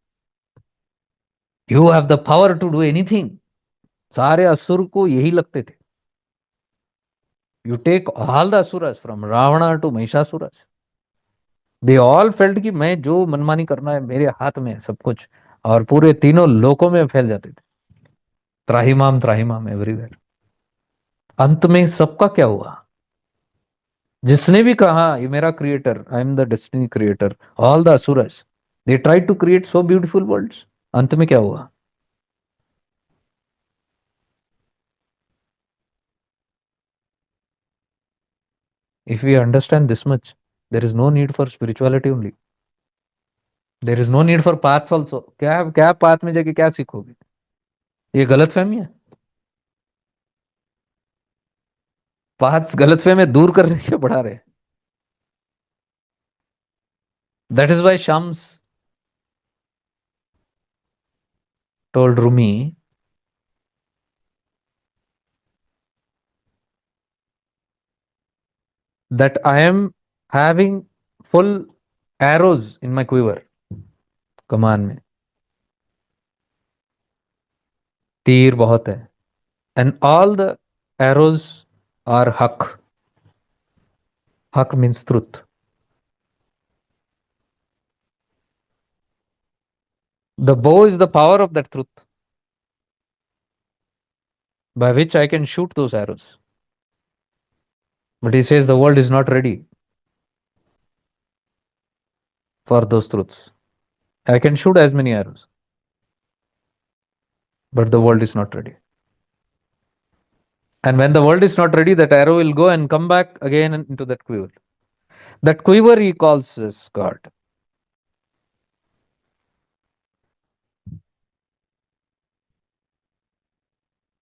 You have the power to do anything. सारे असुर को यही लगते थे. You take all the asuras from Ravana to Mahishasuras. They all felt कि मैं जो मनमानी करना है मेरे हाथ में है सब कुछ, और पूरे तीनों लोकों में फैल जाते थे, त्राहिमाम एवरीवेयर। अंत में सबका क्या हुआ? जिसने भी कहा ये मेरा creator, I am the destiny creator, all the असुरस, they try to create so beautiful worlds. अंत में क्या हुआ? If we understand this much, there is no need for spirituality only, there is no need for paths also. क्या क्या path में जाके क्या सीखोगे? ये गलत फहमी है। पाथ्स गलत फहमी दूर कर रहे हैं, बढ़ा रहे? That is why Shams told Rumi that I am having full arrows in my quiver, कमान में तीर बहुत है, and all the arrows are haq. Haq means truth. The bow is the power of that truth by which I can shoot those arrows. But he says the world is not ready for those truths. I can shoot as many arrows, but the world is not ready. And when the world is not ready, that arrow will go and come back again into that quiver. That quiver he calls as God.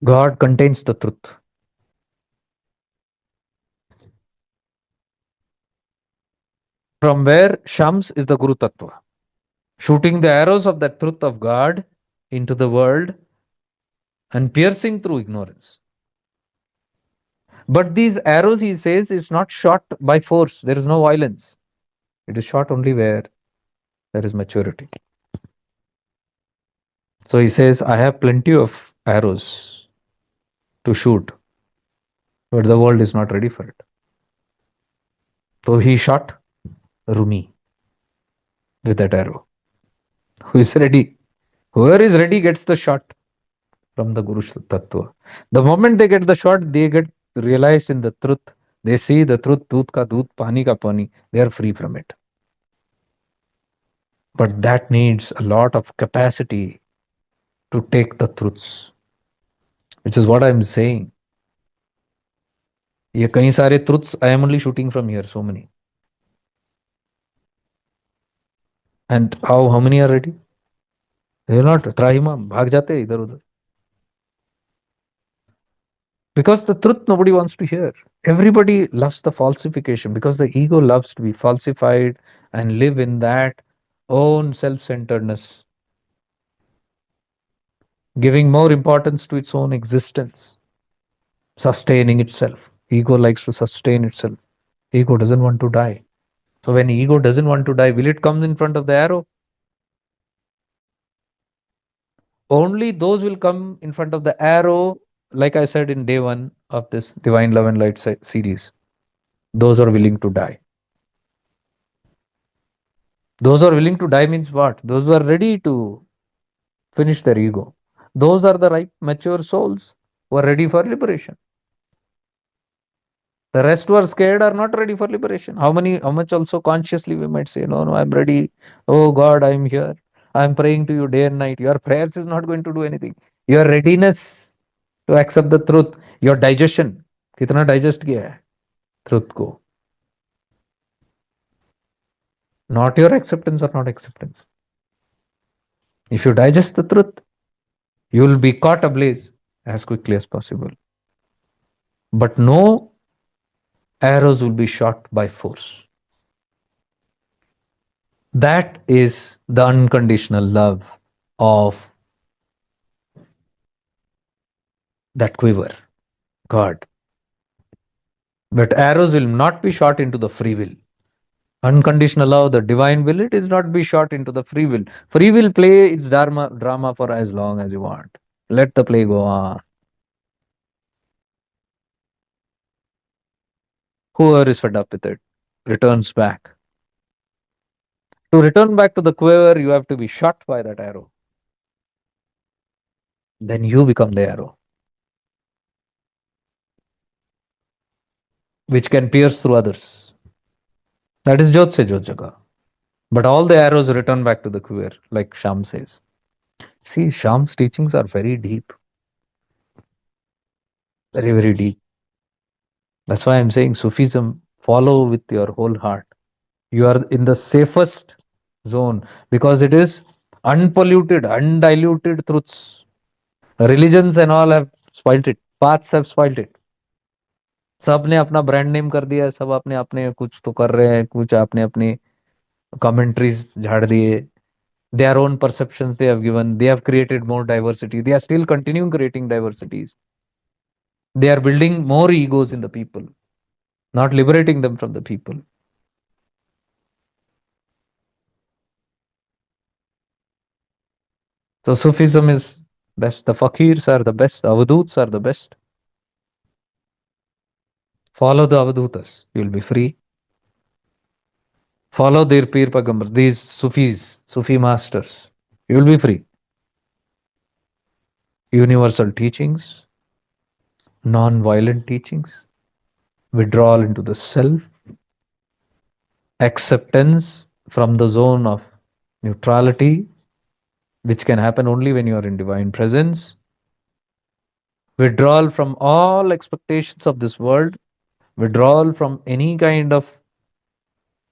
God contains the truth. From where Shams is the Guru Tattva, shooting the arrows of that truth of God into the world and piercing through ignorance. But these arrows, he says, is not shot by force. There is no violence. It is shot only where there is maturity. So he says, I have plenty of arrows to shoot, but the world is not ready for it. So he shot Rumi with that arrow. Who is ready? Whoever is ready gets the shot from the Guru Tattva. The moment they get the shot, they get realized in the truth. They see the truth, दूध का दूध, पानी का पानी. They are free from it. But that needs a lot of capacity to take the truths, which is what I am saying. ये कई सारे truths I am only shooting from here, so many. And how many are ready? They are not. त्राहिमाम भाग जाते हैं इधर उधर. Because the truth nobody wants to hear. Everybody loves the falsification because the ego loves to be falsified and live in that own self-centeredness, giving more importance to its own existence, sustaining itself. Ego likes to sustain itself. Ego doesn't want to die. So when ego doesn't want to die, will it come in front of the arrow? Only those will come in front of the arrow, like I said in day one of this Divine Love and Light series. Those are willing to die. Those who are willing to die means what? Those who are ready to finish their ego. Those are the ripe, mature souls who are ready for liberation. The rest who are scared are not ready for liberation. How much also consciously we might say, no, no, I'm ready. Oh God, I'm here. I'm praying to you day and night. Your prayers is not going to do anything. Your readiness to accept the truth, your digestion, कितना digest किया है truth को. Not your acceptance or not acceptance. If you digest the truth, you will be caught ablaze as quickly as possible. But no arrows will be shot by force. That is the unconditional love of that quiver, God. But arrows will not be shot into the free will. Unconditional love, the divine will, it is not be shot into the free will. Free will play its drama for as long as you want. Let the play go on. Whoever is fed up with it returns back. To return back to the quiver, you have to be shot by that arrow. Then you become the arrow, which can pierce through others. That is Jot se Jot Jaga. But all the arrows return back to the quiver, like Sham says. See, Sham's teachings are very deep, very, very deep. That's why I'm saying Sufism, follow with your whole heart. You are in the safest zone because it is unpolluted, undiluted truths. Religions and all have spoiled it. Paths have spoiled it. सब ने अपना brand name कर दिया, सब अपने अपने कुछ तो कर रहे हैं, कुछ अपने अपने कमेंट्रीज झाड़ दिए. Their own perceptions they have given. They have created more diversity. They are still continuing creating diversities. They are building more egos in the people, not liberating them from the people. So Sufism is best. The fakirs are the best. The avaduts are the best. Follow the avadutas. You will be free. Follow their peer pagambar, these Sufis, Sufi masters. You will be free. Universal teachings, non-violent teachings, withdrawal into the self, acceptance from the zone of neutrality, which can happen only when you are in divine presence, withdrawal from all expectations of this world, withdrawal from any kind of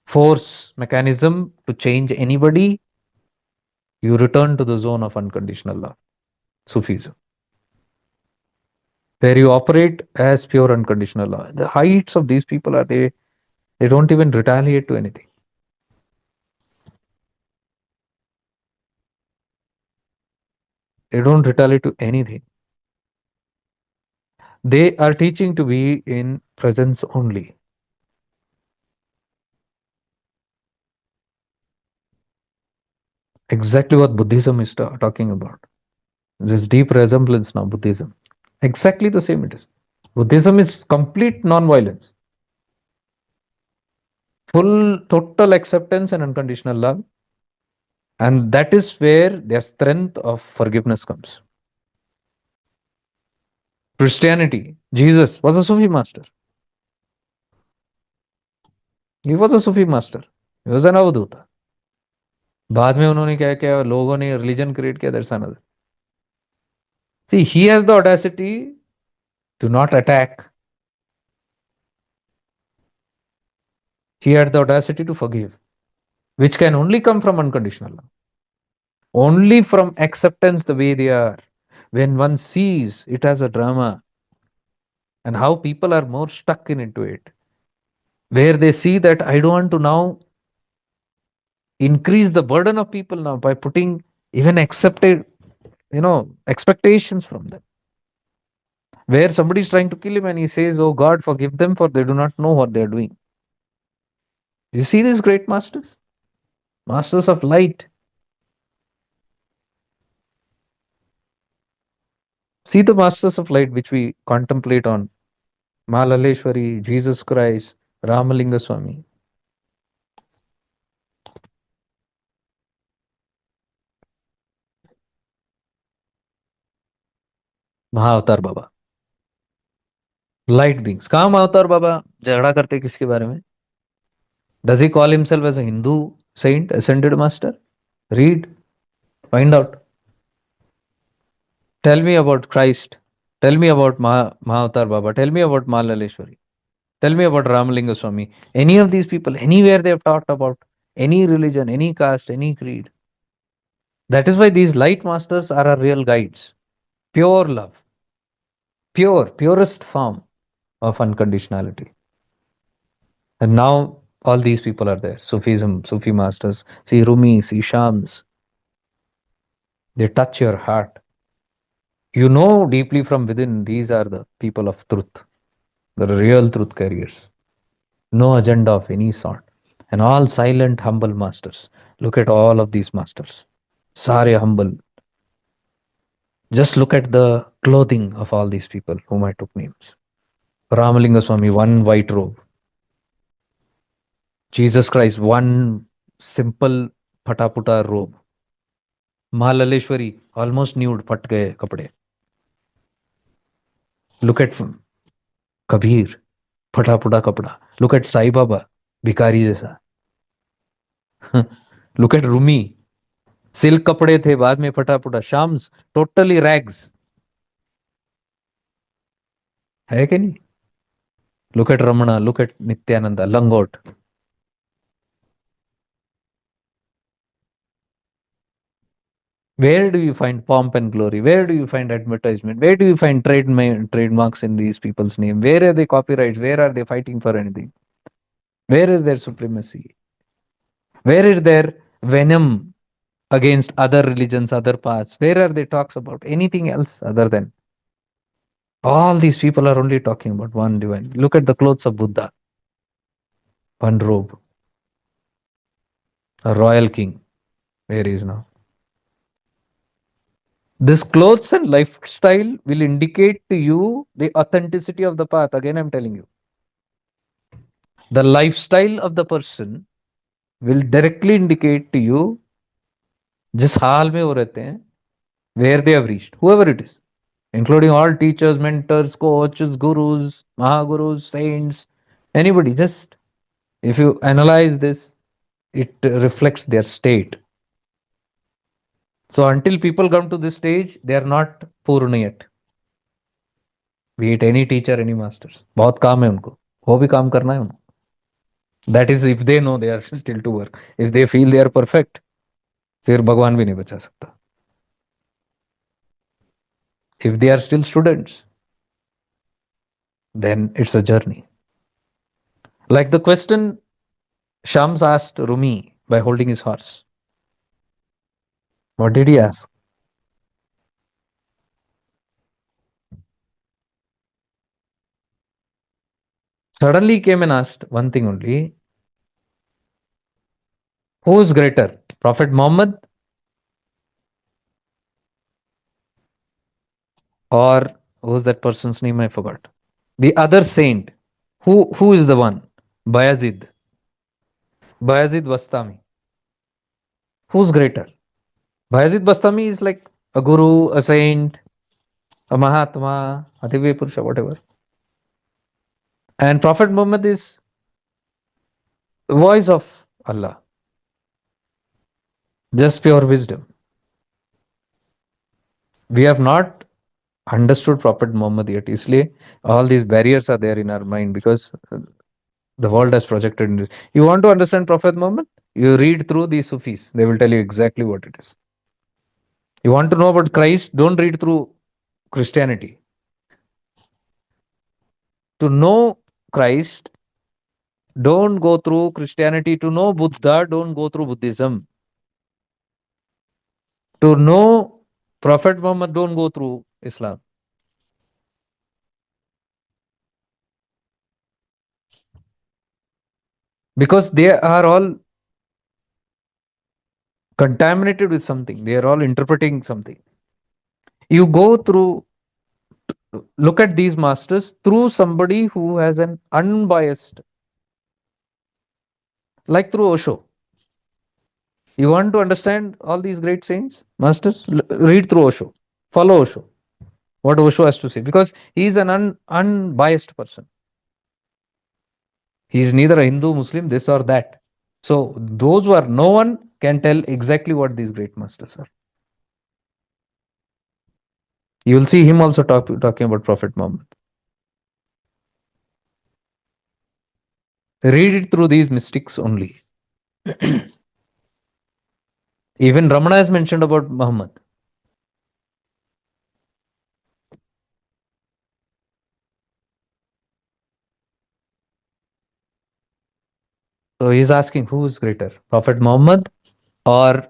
force mechanism to change anybody, you return to the zone of unconditional love, Sufism, where you operate as pure unconditional love. The heights of these people are they don't even retaliate to anything. They don't retaliate to anything. They are teaching to be in presence only. Exactly what Buddhism is talking about. This deep resemblance now, Buddhism. Exactly the same it is. Buddhism is complete non-violence, full, total acceptance and unconditional love. And that is where their strength of forgiveness comes. Christianity, Jesus was a Sufi master. He was a Sufi master. He was an Avadhuta. बाद में उन्होंने क्या किया, लोगों ने religion create किया, that's another. See, he has the audacity to not attack. He had the audacity to forgive, which can only come from unconditional love. Only from acceptance the way they are. When one sees it as a drama and how people are more stuck into it, where they see that I don't want to now increase the burden of people now by putting even accepted, expectations from them. Where somebody is trying to kill him and he says, "Oh God, forgive them, for they do not know what they are doing." You see these great masters, masters of light. See the masters of light which we contemplate on Malaleshwari, Jesus Christ, Ramalinga Swami. महाअवतार Baba, light beings. कहा महाअवतार बाबा झगड़ा करते किसके बारे में? Does he call himself as a Hindu saint, ascended master? Read, find out. Tell me about Christ. Tell me about Mahavatar Baba. Tell me about Malaleshwari. Tell me about Ramalinga Swami. Any of these people, anywhere they have talked about any religion, any caste, any creed. That is why these light masters are our real guides. Pure love. Purest form of unconditionality. And now all these people are there. Sufism, Sufi masters. See Rumi, see Shams. They touch your heart. You know deeply from within, these are the people of truth, the real truth carriers. No agenda of any sort. And all silent, humble masters. Look at all of these masters. Sare humble. Just look at the clothing of all these people whom I took names. Ramalinga Swami, one white robe. Jesus Christ, one simple फटाफुटा robe. महाललेश्वरी almost nude, फट गए कपड़े. Look at Kabir, फटाफुटा कपड़ा. Look at Sai Baba, भिखारी जैसा. Look at Rumi, silk कपड़े थे, बाद में फटाफुटा. शाम्स टोटली रैग्स, है कि नहीं? Look at Ramana, look at Nityananda, langot. Where do you find pomp and glory? Where do you find advertisement? Where do you find trademarks in these people's name? Where are they copyrights? Where are they fighting for anything? Where is their supremacy? Where is their venom against other religions, other paths? Where are they talks about anything else other than all these people are only talking about one divine? Look at the clothes of Buddha, one robe, a royal king. Where he is now? This clothes and lifestyle will indicate to you the authenticity of the path. Again, I'm telling you. The lifestyle of the person will directly indicate to you जिस हाल में वो रहते हैं, where they have reached, whoever it is, including all teachers, mentors, coaches, gurus, mahagurus, saints, anybody. Just if you analyze this, it reflects their state. So until people come to this stage, they are not purna yet. Be it any teacher, any masters. बहुत काम है उनको, वो भी काम करना है उनको. That is if they know they are still to work. If they feel they are perfect, फिर भगवान भी नहीं बचा सकता. If they are still students, then it's a journey. Like the question Shams asked Rumi by holding his horse. What did he ask? Suddenly he came and asked one thing only. Who is greater? Prophet Muhammad or who's that person's name? I forgot. The other saint. Who is the one? Bayazid. Bayazid Bastami. Who's greater? Bayazid Bastami is like a guru, a saint, a Mahatma, a Divya Purusha, whatever. And Prophet Muhammad is the voice of Allah. Just pure wisdom. We have not understood Prophet Muhammad yet. Isliye all these barriers are there in our mind because the world has projected. You want to understand Prophet Muhammad? You read through the Sufis. They will tell you exactly what it is. You want to know about Christ? Don't read through Christianity. To know Christ, don't go through Christianity. To know Buddha, don't go through Buddhism. To know Prophet Muhammad, don't go through Islam. Because they are all contaminated with something. They are all interpreting something. You go through, look at these masters through somebody who has an unbiased, like through Osho. You want to understand all these great saints, masters? Read through Osho. Follow Osho. What Osho has to say. Because he is an unbiased person. He is neither a Hindu, Muslim, this or that. So those who are, no one can tell exactly what these great masters are. You will see him also talking about Prophet Muhammad. Read it through these mystics only. Even Ramana has mentioned about Muhammad. So he is asking who is greater, Prophet Muhammad or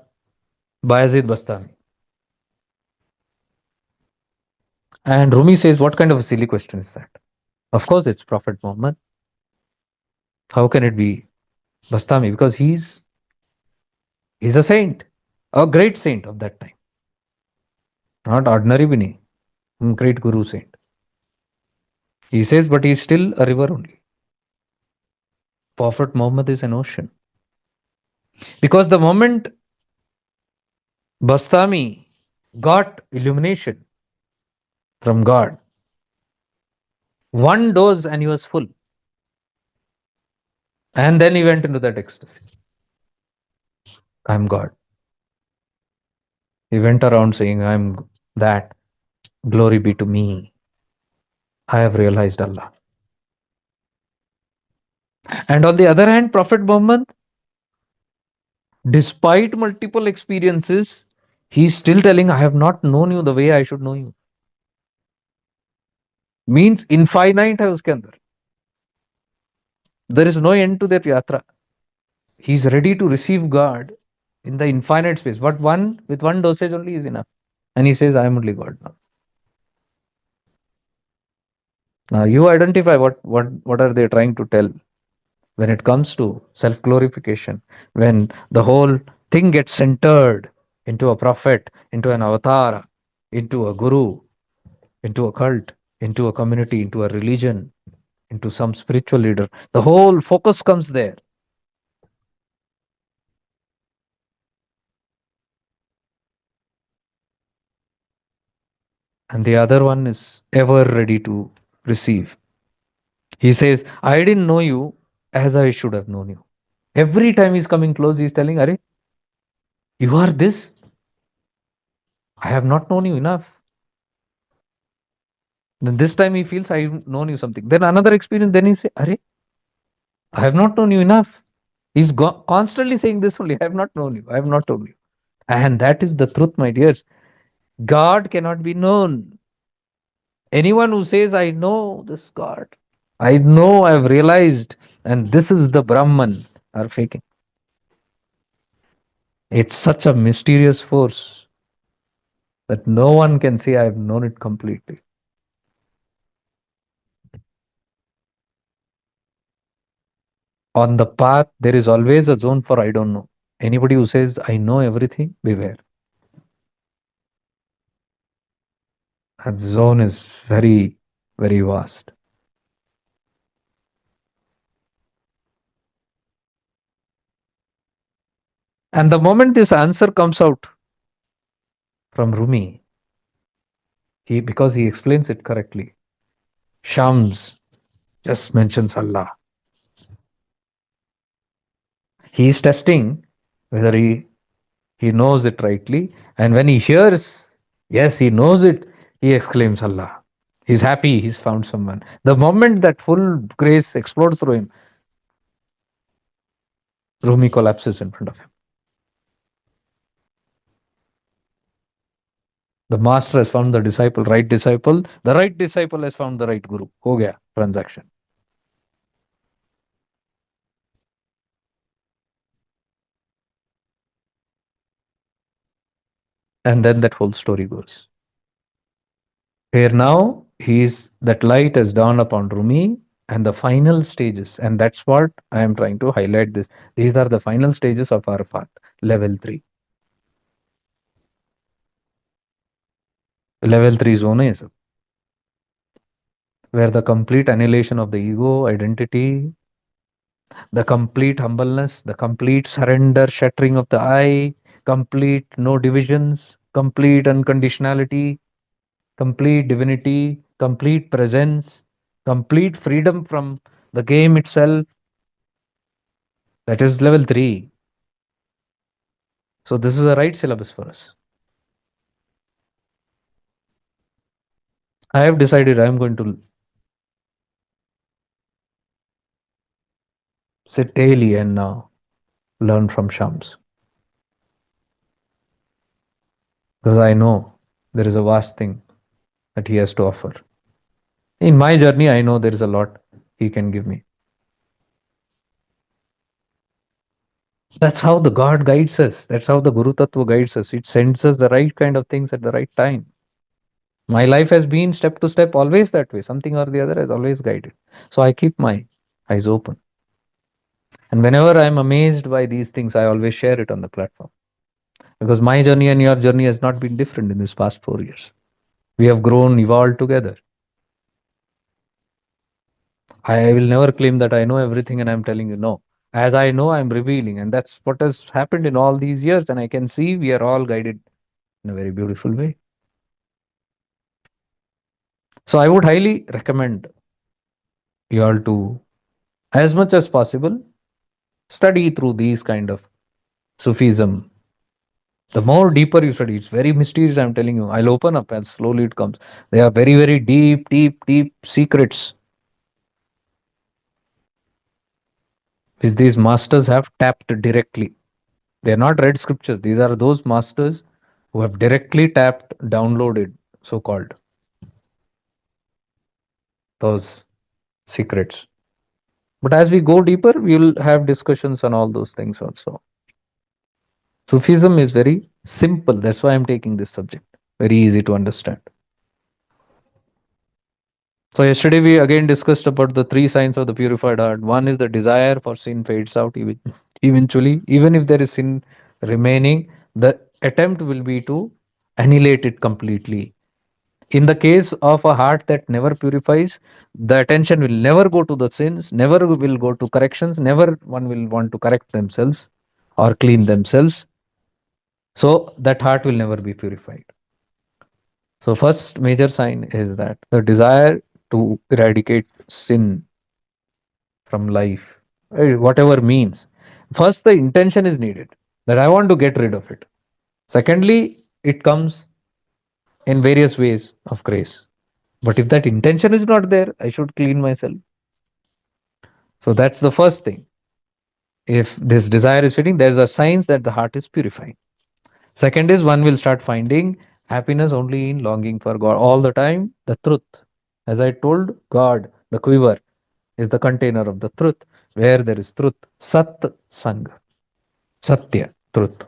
Bayazid Bastami? And Rumi says, what kind of a silly question is that? Of course, it's Prophet Muhammad. How can it be Bastami? Because he's a saint, a great saint of that time. Not ordinary Bini, great Guru saint. He says, but he's still a river only. Prophet Muhammad is an ocean. Because the moment Bastami got illumination from God, one dose and he was full. And then he went into that ecstasy. I'm God. He went around saying, I'm that. Glory be to me. I have realized Allah. And on the other hand, Prophet Muhammad, despite multiple experiences, he's still telling, I have not known you the way I should know you. Means infinite hai uske andar. There is no end to that yatra. He's ready to receive God in the infinite space. But one with one dosage only is enough. And he says, I am only God now. Now you identify what are they trying to tell when it comes to self-glorification, when the whole thing gets centered into a prophet, into an avatar, into a guru, into a cult, into a community, into a religion, into some spiritual leader. The whole focus comes there. And the other one is ever ready to receive. He says, I didn't know you as I should have known you. Every time he's coming close, he's telling, Are, you are this. I have not known you enough. Then this time he feels I've known you something. Then another experience, then he say, Are, I have not known you enough. He's constantly saying this only. I have not known you. I have not told you. And that is the truth, my dears. God cannot be known. Anyone who says, I know this God, I know, I've realized, and this is the Brahman, are faking. It's such a mysterious force that no one can say, I've known it completely. On the path, there is always a zone for I don't know. Anybody who says, I know everything, beware. That zone is very, very vast. And the moment this answer comes out from Rumi, because he explains it correctly, Shams just mentions Allah. He is testing whether he knows it rightly. And when he hears, yes, he knows it, he exclaims Allah. He's happy he's found someone. The moment that full grace explodes through him, Rumi collapses in front of him. The master has found the disciple, right disciple. The right disciple has found the right guru. Ho gaya, transaction. And then that whole story goes. Here now, that light has dawned upon Rumi and the final stages. And that's what I am trying to highlight this. These are the final stages of our path, level 3. Level 3 is oneism, where the complete annihilation of the ego, identity, the complete humbleness, the complete surrender, shattering of the I, complete no divisions, complete unconditionality, complete divinity, complete presence, complete freedom from the game itself. That is level 3. So, this is the right syllabus for us. I have decided I am going to sit daily and now learn from Shams. Because I know there is a vast thing that he has to offer. In my journey, I know there is a lot he can give me. That's how the God guides us. That's how the Guru Tattva guides us. It sends us the right kind of things at the right time. My life has been step to step always that way. Something or the other has always guided. So I keep my eyes open. And whenever I'm amazed by these things, I always share it on the platform. Because my journey and your journey has not been different in this past 4 years. We have grown, evolved together. I will never claim that I know everything and I'm telling you no. As I know, I'm revealing. And that's what has happened in all these years. And I can see we are all guided in a very beautiful way. So I would highly recommend you all to, as much as possible, study through these kind of Sufism. The more deeper you study, it's very mysterious. I'm telling you, I'll open up and slowly it comes. They are very, very deep, deep, deep secrets which these masters have tapped directly. They are not read scriptures. These are those masters who have directly tapped, downloaded, so called, those secrets. But as we go deeper, we will have discussions on all those things also. Sufism is very simple. That's why I'm taking this subject. Very easy to understand. So yesterday we again discussed about the three signs of the purified heart. One is the desire for sin fades out eventually. Even if there is sin remaining, the attempt will be to annihilate it completely. In the case of a heart that never purifies, the attention will never go to the sins, never will go to corrections, never one will want to correct themselves or clean themselves. So that heart will never be purified. So first major sign is that the desire to eradicate sin from life, whatever means. First, the intention is needed that I want to get rid of it. Secondly, it comes in various ways of grace. But if that intention is not there, I should clean myself. So that's the first thing. If this desire is fitting, there's a signs that the heart is purifying. Second is one will start finding happiness only in longing for God all the time, the truth. As I told, God, the quiver, is the container of the truth. Where there is truth, Sat Sang, Satya, truth,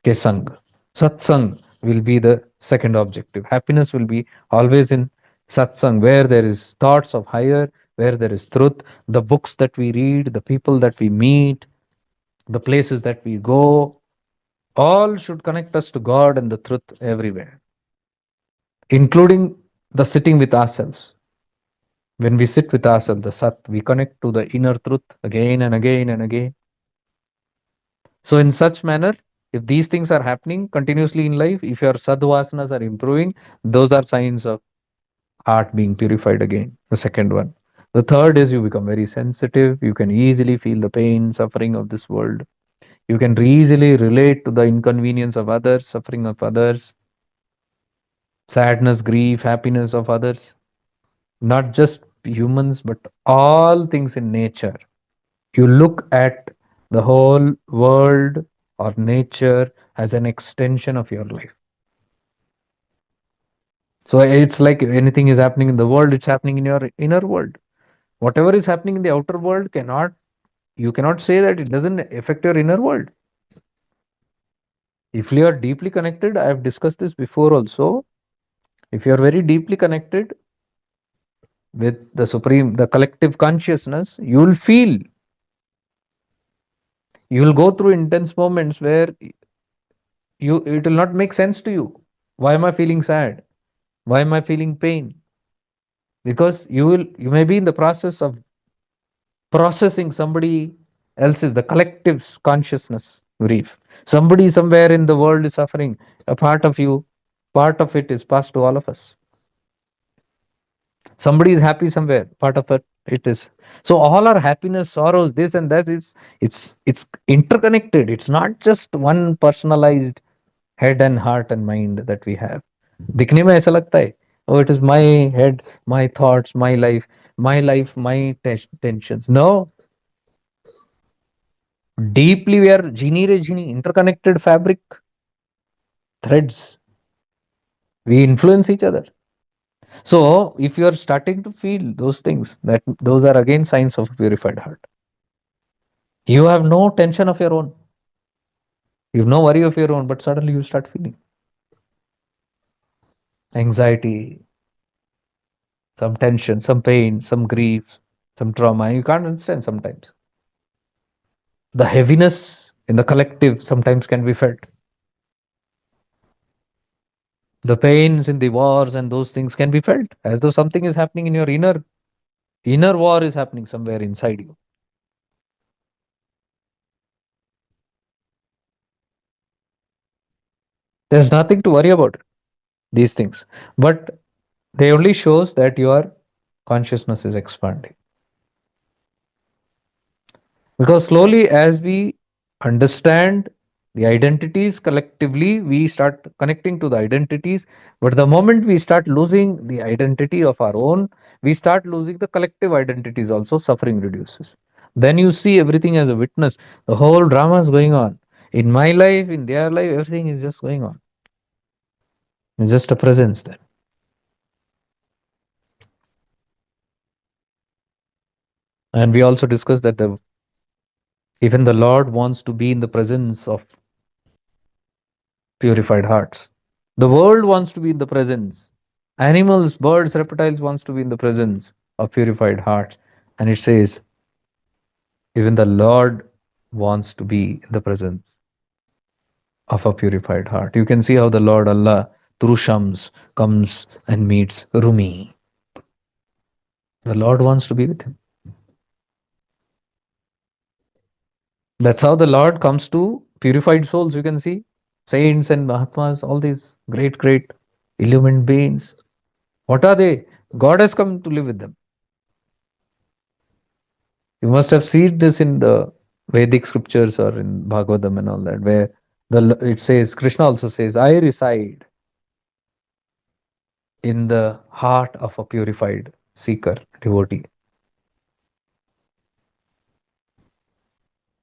Kesang. Satsang will be the second objective. Happiness will be always in satsang, where there is thoughts of higher, where there is truth, the books that we read, the people that we meet, the places that we go, all should connect us to God and the truth everywhere, including the sitting with ourselves. When we sit with ourselves, the Sat, we connect to the inner truth again and again and again. So, in such manner, if these things are happening continuously in life, if your sadvasanas are improving, those are signs of heart being purified again. The second one. The third is you become very sensitive. You can easily feel the pain, suffering of this world. You can easily relate to the inconvenience of others, suffering of others, sadness, grief, happiness of others. Not just humans, but all things in nature. You look at the whole world or nature as an extension of your life. So it's like anything is happening in the world, it's happening in your inner world. Whatever is happening in the outer world cannot, you cannot say that it doesn't affect your inner world. If you are deeply connected, I have discussed this before also. If you are very deeply connected with the supreme, the collective consciousness, you will go through intense moments where you it will not make sense to you. Why am I feeling sad? Why am I feeling pain? Because you may be in the process of processing somebody else's, the collective's consciousness grief. Somebody somewhere in the world is suffering. A part of you, part of it is passed to all of us. Somebody is happy somewhere, part of it is. So all our happiness, sorrows, this and that is, it's interconnected. It's not just one personalized head and heart and mind that we have. दिखने में ऐसा लगता है, oh, it is my head, my thoughts, my tensions. No, deeply we are genie re genie, interconnected fabric threads. We influence each other. So if you are starting to feel those things, that those are again signs of a purified heart. You have no tension of your own. You have no worry of your own, but suddenly you start feeling anxiety, some tension, some pain, some grief, some trauma. You can't understand sometimes. The heaviness in the collective sometimes can be felt. The pains in the wars and those things can be felt as though something is happening in your inner. Inner war is happening somewhere inside you. There's nothing to worry about these things, but they only shows that your consciousness is expanding. Because slowly, as we understand the identities collectively, we start connecting to the identities. But the moment we start losing the identity of our own, we start losing the collective identities also, suffering reduces. Then you see everything as a witness. The whole drama is going on. In my life, in their life, everything is just going on. It's just a presence there. And we also discussed that even the Lord wants to be in the presence of purified hearts. The world wants to be in the presence. Animals, birds, reptiles wants to be in the presence of purified hearts. And it says, even the Lord wants to be in the presence of a purified heart. You can see how the Lord Allah through Shams comes and meets Rumi. The Lord wants to be with him. That's how the Lord comes to purified souls. You can see saints and Mahatmas, all these great, great illumined beings. What are they? God has come to live with them. You must have seen this in the Vedic scriptures or in Bhagavatam and all that, where it says, Krishna also says, I reside in the heart of a purified seeker, devotee.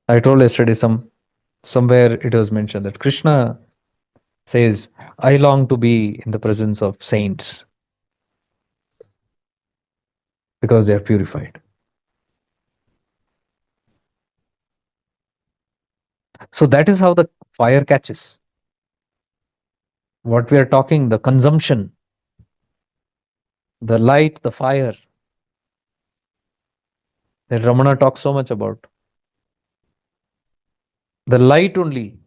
I told yesterday somewhere it was mentioned that Krishna says, I long to be in the presence of saints because they are purified. So that is how the fire catches. What we are talking, the consumption, the light, the fire that Ramana talks so much about. The light only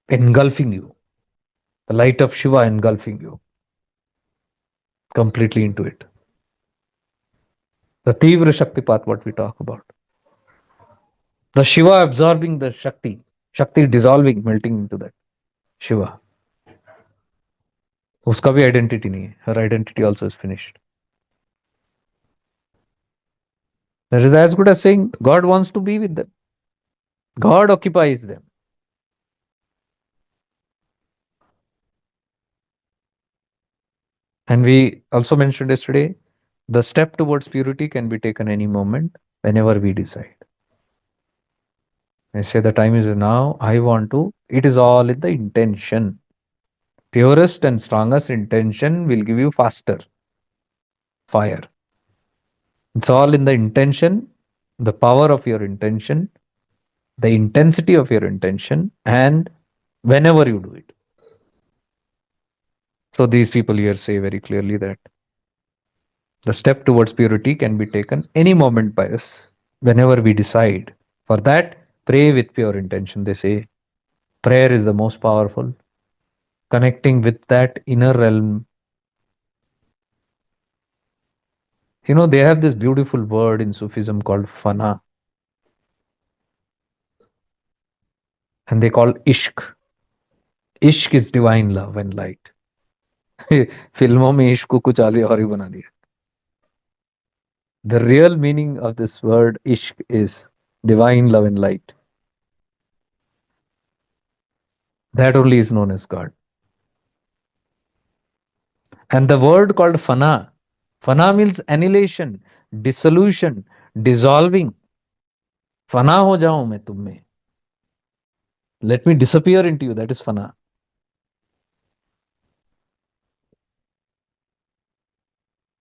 engulfing you, the light of Shiva engulfing you completely into it. The Tivra Shaktipat, what we talk about. The Shiva absorbing the Shakti, Shakti dissolving, melting into that Shiva. उसका भी identity नहीं है. Her identity also is finished. That is as good as saying God wants to be with them. God occupies them. And we also mentioned yesterday, the step towards purity can be taken any moment, whenever we decide. I say the time is now, I want to, it is all in the intention. Purest and strongest intention will give you faster fire. It's all in the intention, the power of your intention, the intensity of your intention, and whenever you do it. So these people here say very clearly that the step towards purity can be taken any moment by us, whenever we decide. For that, pray with pure intention. They say prayer is the most powerful, connecting with that inner realm. You know, they have this beautiful word in Sufism called fana, and they call ishq. Ishq is divine love and light. फिल्मों में इश्क को कुछ आगे और ही बना दिया. The real meaning of this word ishq is divine love and light. That only is known as God. And the word called fana means annihilation, dissolution, dissolving. फना हो जाऊं मैं तुम में. Let me disappear into you. That is fana.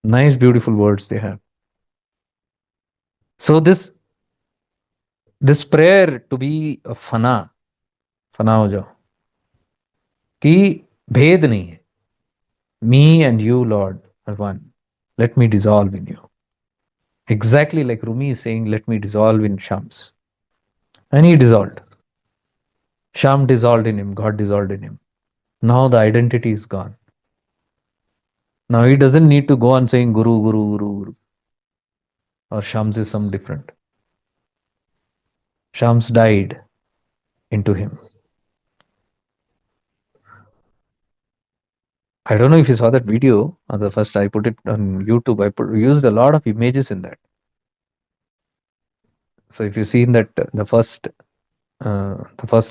Nice, beautiful words they have. So this prayer to be a फना हो जाओ कि भेद नहीं है. Me and you, Lord, are one. Let me dissolve in you. Exactly like Rumi is saying, let me dissolve in Shams. And he dissolved. Sham dissolved in him, God dissolved in him. Now the identity is gone. Now he doesn't need to go on saying Guru, Guru, Guru, Guru. or Shams is some different. Shams died into him. I don't know if you saw that video. The first I put it on YouTube. Used a lot of images in that. So if you see in that the first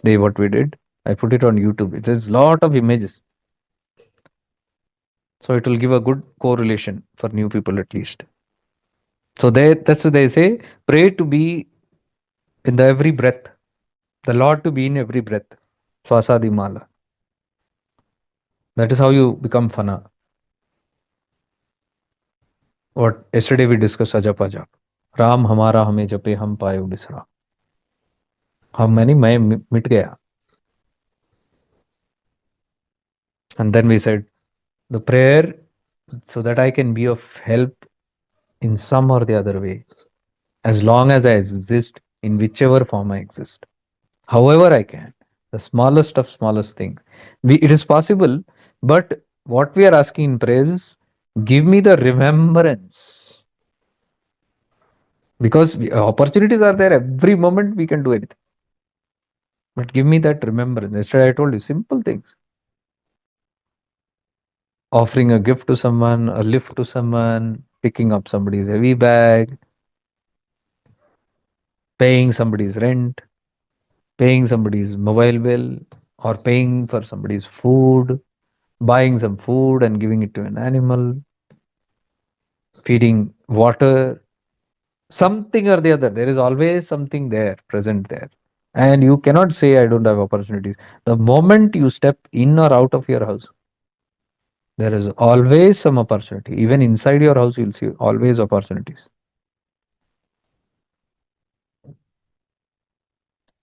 day what we did, I put it on YouTube. It has lot of images, so it will give a good correlation for new people at least. So that's what they say. Pray to be in the every breath. The Lord to be in every breath. Swasadi mala. That is how you become fana. What yesterday we discussed ajap ajap. Ram हमारा हमें जपे हम पायो बिसरा. हम मैंने मैं मिट गया. And then we said the prayer so that I can be of help in some or the other way, as long as I exist in whichever form I exist, however I can, the smallest of smallest things. It is possible, but what we are asking in prayer is give me the remembrance, because opportunities are there every moment, we can do anything. But give me that remembrance. Yesterday I told you simple things: offering a gift to someone, a lift to someone, picking up somebody's heavy bag, paying somebody's rent, paying somebody's mobile bill, or paying for somebody's food, buying some food and giving it to an animal, feeding water, something or the other. There is always something there, present there. And you cannot say, I don't have opportunities. The moment you step in or out of your house, there is always some opportunity. Even inside your house, you'll see always opportunities.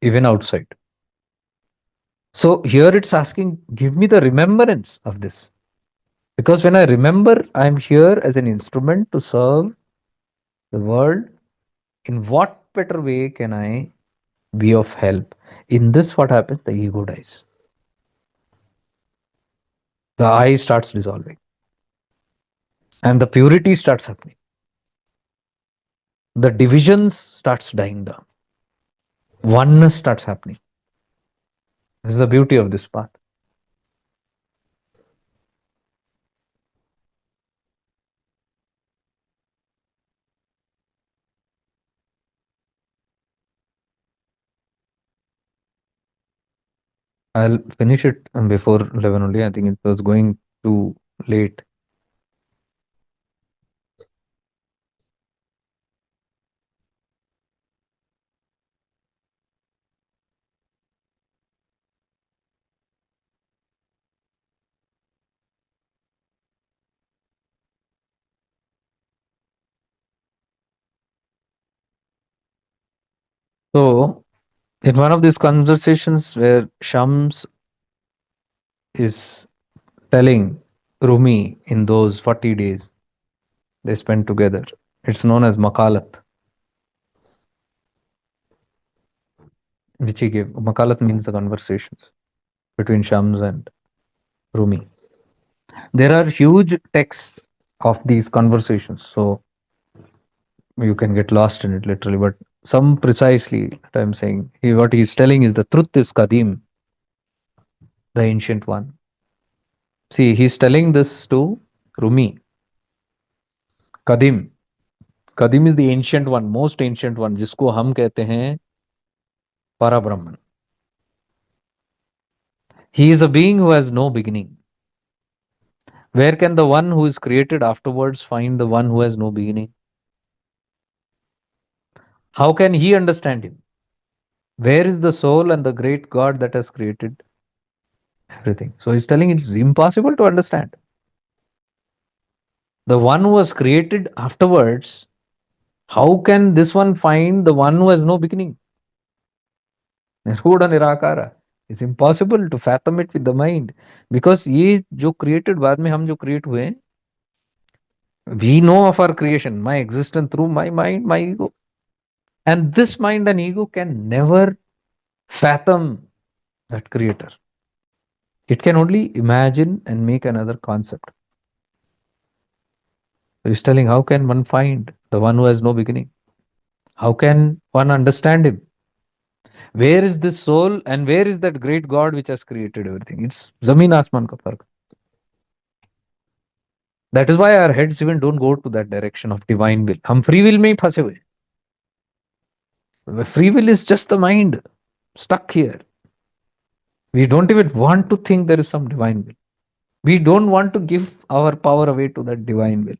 Even outside. So here it's asking, give me the remembrance of this. Because when I remember, I'm here as an instrument to serve the world. In what better way can I be of help? In this, what happens? The ego dies. The I starts dissolving. And the purity starts happening. The divisions starts dying down. Oneness starts happening. This is the beauty of this path. I'll finish it before 11 only. I think it was going too late. So, in one of these conversations where Shams is telling Rumi in those 40 days they spent together, it's known as Makalat, which he gave. Makalat means the conversations between Shams and Rumi. There are huge texts of these conversations, so you can get lost in it literally. But some precisely that I'm saying, what he's telling is the truth is Kadim, the ancient one. See, he's telling this to Rumi. Kadim. Kadim is the ancient one, most ancient one, जिसको हम कहते हैं Parabrahman. He is a being who has no beginning. Where can the one who is created afterwards find the one who has no beginning? How can he understand him? Where is the soul and the great God that has created everything? So he's telling it's impossible to understand. The one who was created afterwards, how can this one find the one who has no beginning? Nirhuda Nirakara. It's impossible to fathom it with the mind. Because ये जो created बाद में हम जो create हुए हैं, we know of our creation, my existence through my mind, my ego. And this mind and ego can never fathom that creator. It can only imagine and make another concept. So he's telling, how can one find the one who has no beginning. How can one understand him? Where is this soul and where is that great God which has created everything? It's Zameen Asman ka fark. That is why our heads even don't go to that direction of divine will. हम free will में ही फंसे हुए. Free will is just the mind stuck here. We don't even want to think there is some divine will. We don't want to give our power away to that divine will.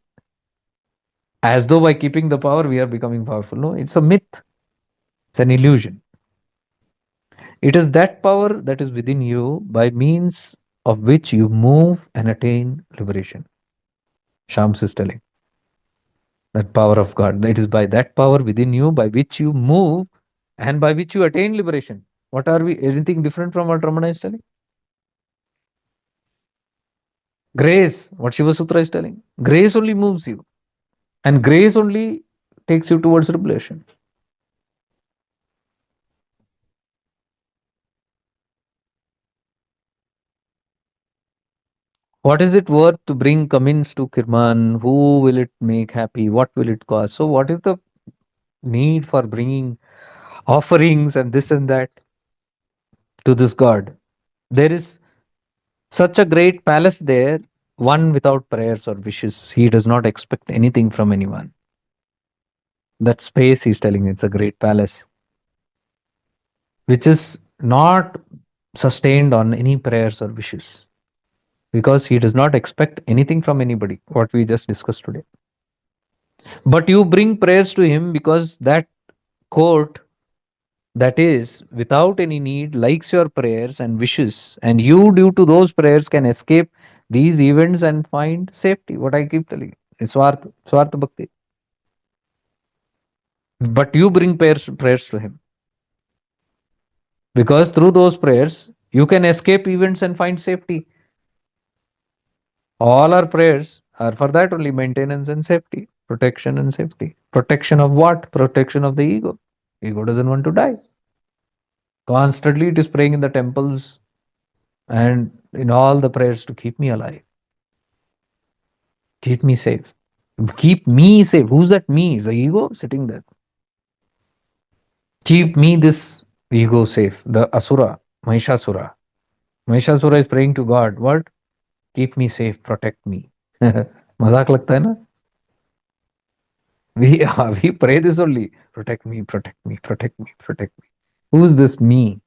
As though by keeping the power, we are becoming powerful. No, it's a myth, it's an illusion. It is that power that is within you by means of which you move and attain liberation. Shams is telling that power of God. It is by that power within you by which you move and by which you attain liberation. What are we? Anything different from what Ramana is telling? Grace, what Shiva Sutra is telling. Grace only moves you, and grace only takes you towards liberation. What is it worth to bring Cummins to Kirman? Who will it make happy? What will it cost? So, what is the need for bringing offerings and this and that to this God? There is such a great palace there, one without prayers or wishes. He does not expect anything from anyone. That space, he's telling, it's a great palace, which is not sustained on any prayers or wishes because he does not expect anything from anybody, what we just discussed today. But you bring prayers to him because that court, that is without any need, likes your prayers and wishes, and you, due to those prayers, can escape these events and find safety. What I keep telling you, Swartha Bhakti. But you bring prayers to him because through those prayers, you can escape events and find safety. All our prayers are for that only, maintenance and safety, protection and safety. Protection of what? Protection of the ego. Ego doesn't want to die. Constantly it is praying in the temples and in all the prayers to keep me alive, keep me safe, keep me safe. Who's that me? Is the ego sitting there. Keep me, this ego, safe. The Asura, Mahishasura. Mahishasura is praying to God. What? Keep me safe, protect me. मजाक लगता है ना? We pray this only. Protect me, protect me, protect me, protect me. Who's this me?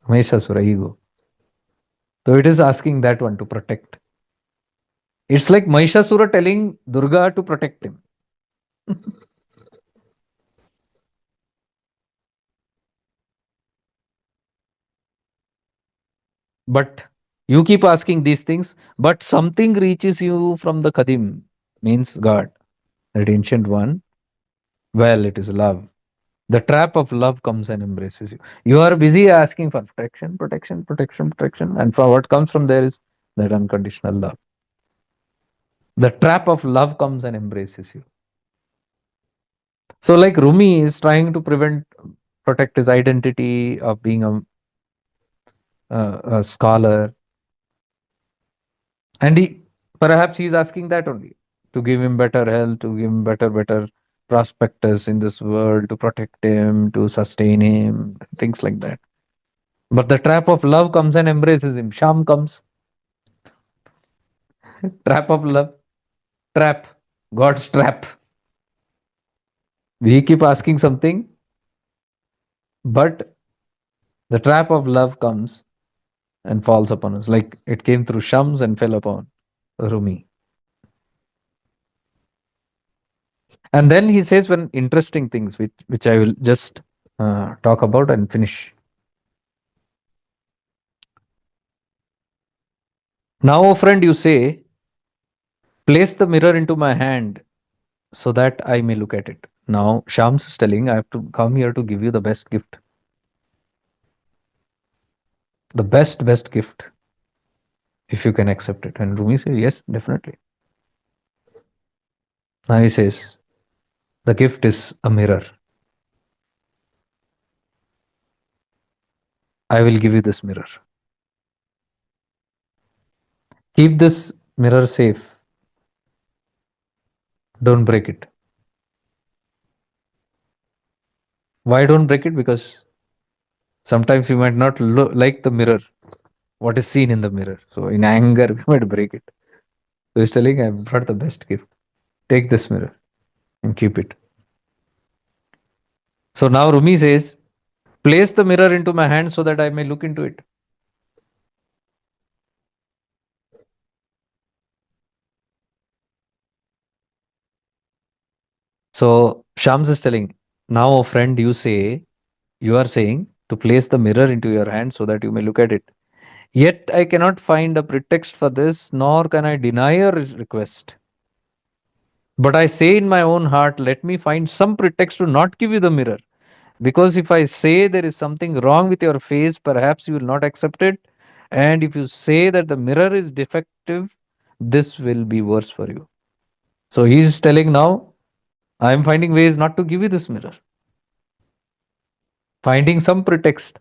Mahishasura, ego. So it is asking that one to protect. It's like Mahishasura telling Durga to protect him. But you keep asking these things, but something reaches you from the Kadim, means God, that ancient one. Well, it is love. The trap of love comes and embraces you. You are busy asking for protection, protection, protection, protection, and for what comes from there is that unconditional love. The trap of love comes and embraces you. So, like Rumi is trying to protect his identity of being a scholar, and perhaps he's asking that only to give him better health, to give him better prospectus in this world, to protect him, to sustain him, things like that. But the trap of love comes and embraces him. Sham comes, trap of love, trap, God's trap. We keep asking something, but the trap of love comes and falls upon us, like it came through Shams and fell upon Rumi. And then he says one interesting things, which I will just talk about and finish. Now, O friend, you say, place the mirror into my hand so that I may look at it. Now, Shams is telling, I have to come here to give you the best gift. The best gift, if you can accept it. And Rumi says, yes, definitely. Now he says, the gift is a mirror. I will give you this mirror. Keep this mirror safe. Don't break it. Why don't break it? Because sometimes we might not like the mirror, what is seen in the mirror. So in anger, we might break it. So he's telling, I brought the best gift. Take this mirror and keep it. So now Rumi says, place the mirror into my hand so that I may look into it. So Shams is telling, now, O friend, you are saying to place the mirror into your hand so that you may look at it. Yet I cannot find a pretext for this, nor can I deny your request. But I say in my own heart, let me find some pretext to not give you the mirror. Because if I say there is something wrong with your face, perhaps you will not accept it. And if you say that the mirror is defective, this will be worse for you. So he is telling now, I am finding ways not to give you this mirror, finding some pretext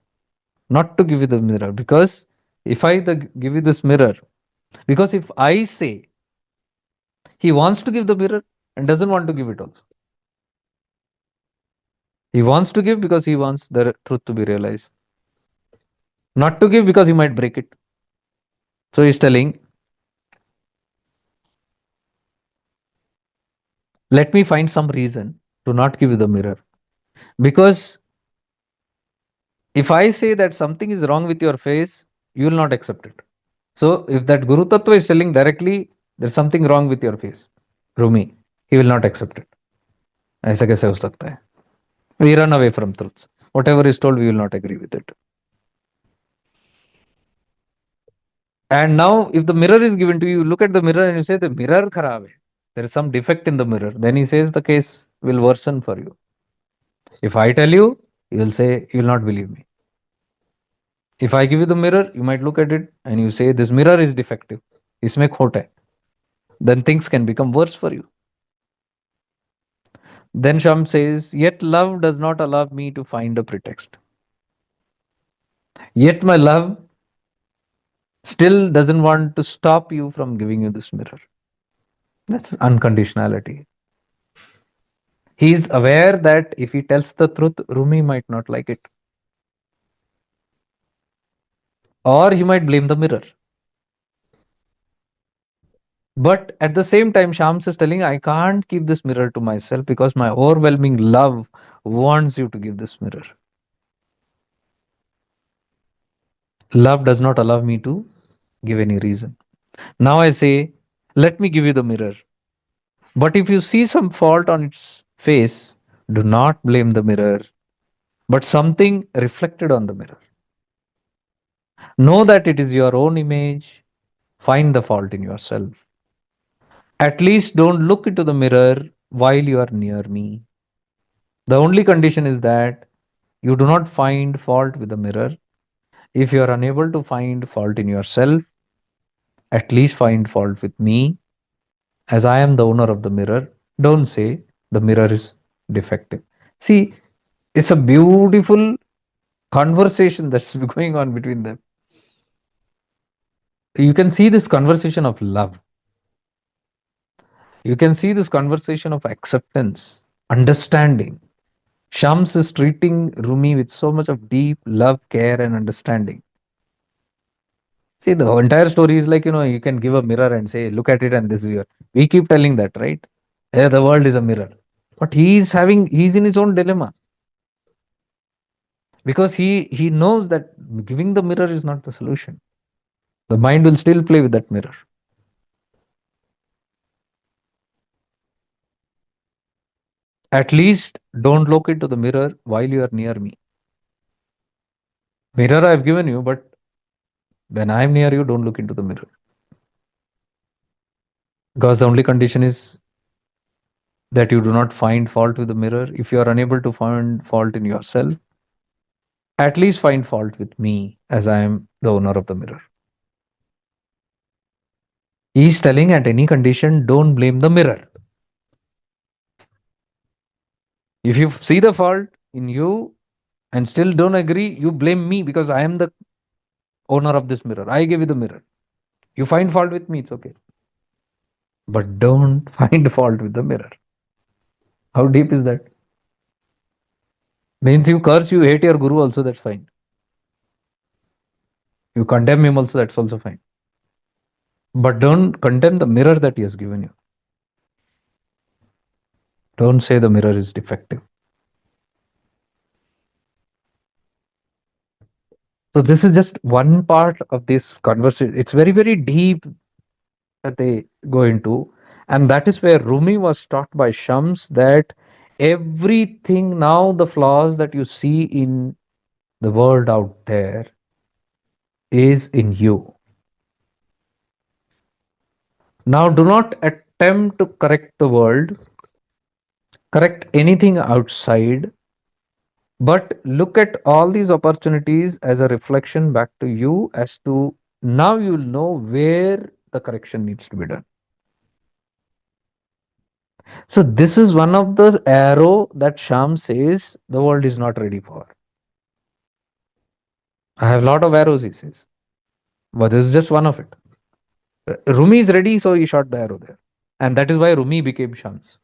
not to give you the mirror. Because if give you this mirror, because if I say he wants to give the mirror and doesn't want to give it also, he wants to give because he wants the truth to be realized, not to give because he might break it. So he's telling, let me find some reason to not give you the mirror. Because if I say that something is wrong with your face, you will not accept it. So if that Guru Tattva is telling directly there's something wrong with your face, Rumi, he will not accept it. ऐसा कैसे हो सकता है? We run away from truths. Whatever is told, we will not agree with it. And now, if the mirror is given to you, you look at the mirror and you say the mirror kharab hai. There is some defect in the mirror. Then he says the case will worsen for you. If I tell you, you will say you will not believe me. If I give you the mirror, you might look at it and you say this mirror is defective. इसमें खोट है. Then things can become worse for you. Then Sham says, yet love does not allow me to find a pretext. Yet my love still doesn't want to stop you from giving you this mirror. That's unconditionality. He is aware that if he tells the truth, Rumi might not like it. Or he might blame the mirror. But at the same time, Shams is telling, I can't keep this mirror to myself because my overwhelming love wants you to give this mirror. Love does not allow me to give any reason. Now I say, let me give you the mirror. But if you see some fault on its face, do not blame the mirror, but something reflected on the mirror. Know that it is your own image. Find the fault in yourself. At least don't look into the mirror while you are near me. The only condition is that you do not find fault with the mirror. If you are unable to find fault in yourself, at least find fault with me, as I am the owner of the mirror. Don't say the mirror is defective. See, it's a beautiful conversation that's going on between them. You can see this conversation of love. You can see this conversation of acceptance, understanding. Shams is treating Rumi with so much of deep love, care, and understanding. See, the entire story is like, you can give a mirror and say, look at it, and this is your. We keep telling that, right? Yeah, the world is a mirror. But he's in his own dilemma because he knows that giving the mirror is not the solution. The mind will still play with that mirror. At least don't look into the mirror while you are near me. Mirror I've given you, but when I'm near you, don't look into the mirror. Because the only condition is that you do not find fault with the mirror. If you are unable to find fault in yourself, at least find fault with me as I am the owner of the mirror. He's telling at any condition, don't blame the mirror. If you see the fault in you and still don't agree, you blame me because I am the owner of this mirror. I gave you the mirror. You find fault with me, it's okay. But don't find fault with the mirror. How deep is that? Means you curse, you hate your guru also, that's fine. You condemn him also, that's also fine. But don't condemn the mirror that he has given you. Don't say the mirror is defective. So this is just one part of this conversation. It's very, very deep that they go into. And that is where Rumi was taught by Shams that everything now, the flaws that you see in the world out there is in you. Now, do not attempt to correct the world, correct anything outside, but look at all these opportunities as a reflection back to you as to now you'll know where the correction needs to be done. So this is one of the arrow that Sham says the world is not ready for. I have a lot of arrows, he says, but this is just one of it. Rumi is ready, so he shot the arrow there. And that is why Rumi became Shams.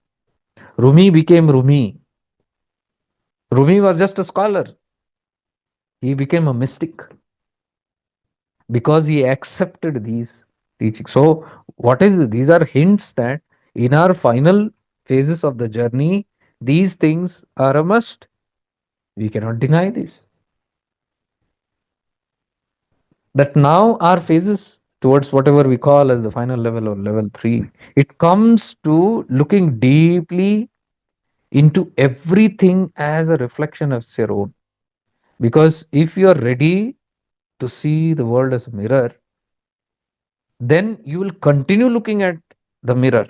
Rumi became Rumi. Rumi was just a scholar. He became a mystic because he accepted these teachings. So, what is this? These are hints that in our final phases of the journey, these things are a must. We cannot deny this. That now our phases towards whatever we call as the final level or level three, it comes to looking deeply into everything as a reflection of your own. Because if you are ready to see the world as a mirror, then you will continue looking at the mirror.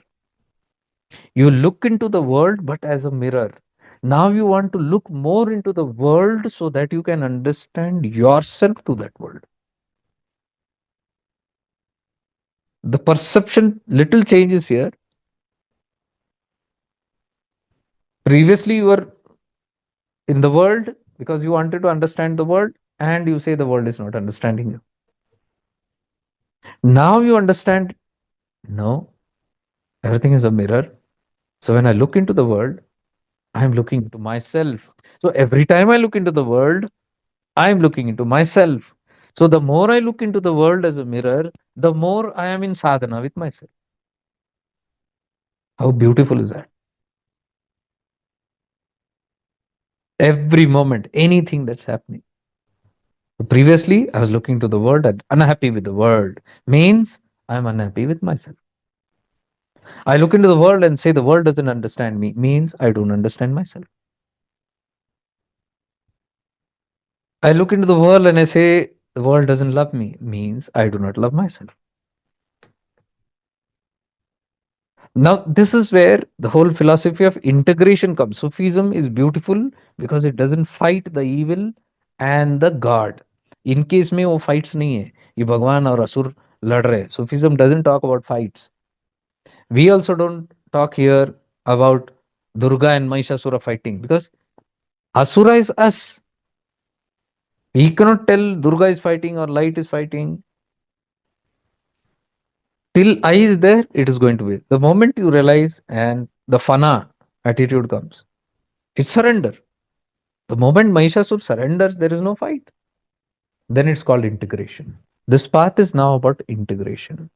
You look into the world, but as a mirror. Now you want to look more into the world so that you can understand yourself to that world. The perception little changes here. Previously, you were in the world because you wanted to understand the world, and you say the world is not understanding you. Now you understand, no, everything is a mirror. So when I look into the world, I'm looking into myself. So every time I look into the world, I'm looking into myself. So the more I look into the world as a mirror, the more I am in sadhana with myself. How beautiful is that? Every moment, anything that's happening. Previously, I was looking to the world and unhappy with the world. Means I'm unhappy with myself. I look into the world and say the world doesn't understand me. Means I don't understand myself. I look into the world and I say the world doesn't love me. Means I do not love myself. Now, this is where the whole philosophy of integration comes. Sufism is beautiful because it doesn't fight the evil and the God. In case में वो fights नहीं है, ये भगवान और असुर लड़ रहे हैं. Sufism doesn't talk about fights. We also don't talk here about Durga and Mahishasura fighting because Asura is us. We cannot tell Durga is fighting or light is fighting. Till I is there, it is going to be. The moment you realize and the fana attitude comes, it's surrender. The moment Mahishasur surrenders, there is no fight. Then it's called integration. This path is now about integration.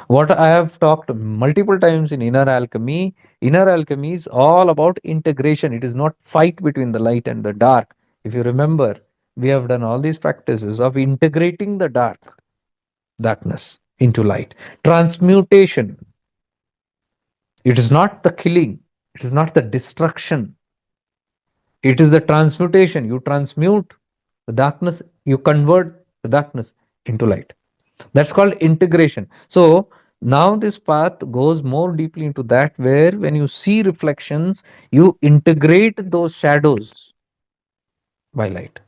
What I have talked multiple times in inner alchemy is all about integration. It is not fight between the light and the dark. If you remember, we have done all these practices of integrating the darkness into light. Transmutation. It is not the killing. It is not the destruction. It is the transmutation. You transmute the darkness, you convert the darkness into light. That's called integration. So now this path goes more deeply into that, where when you see reflections, you integrate those shadows by light.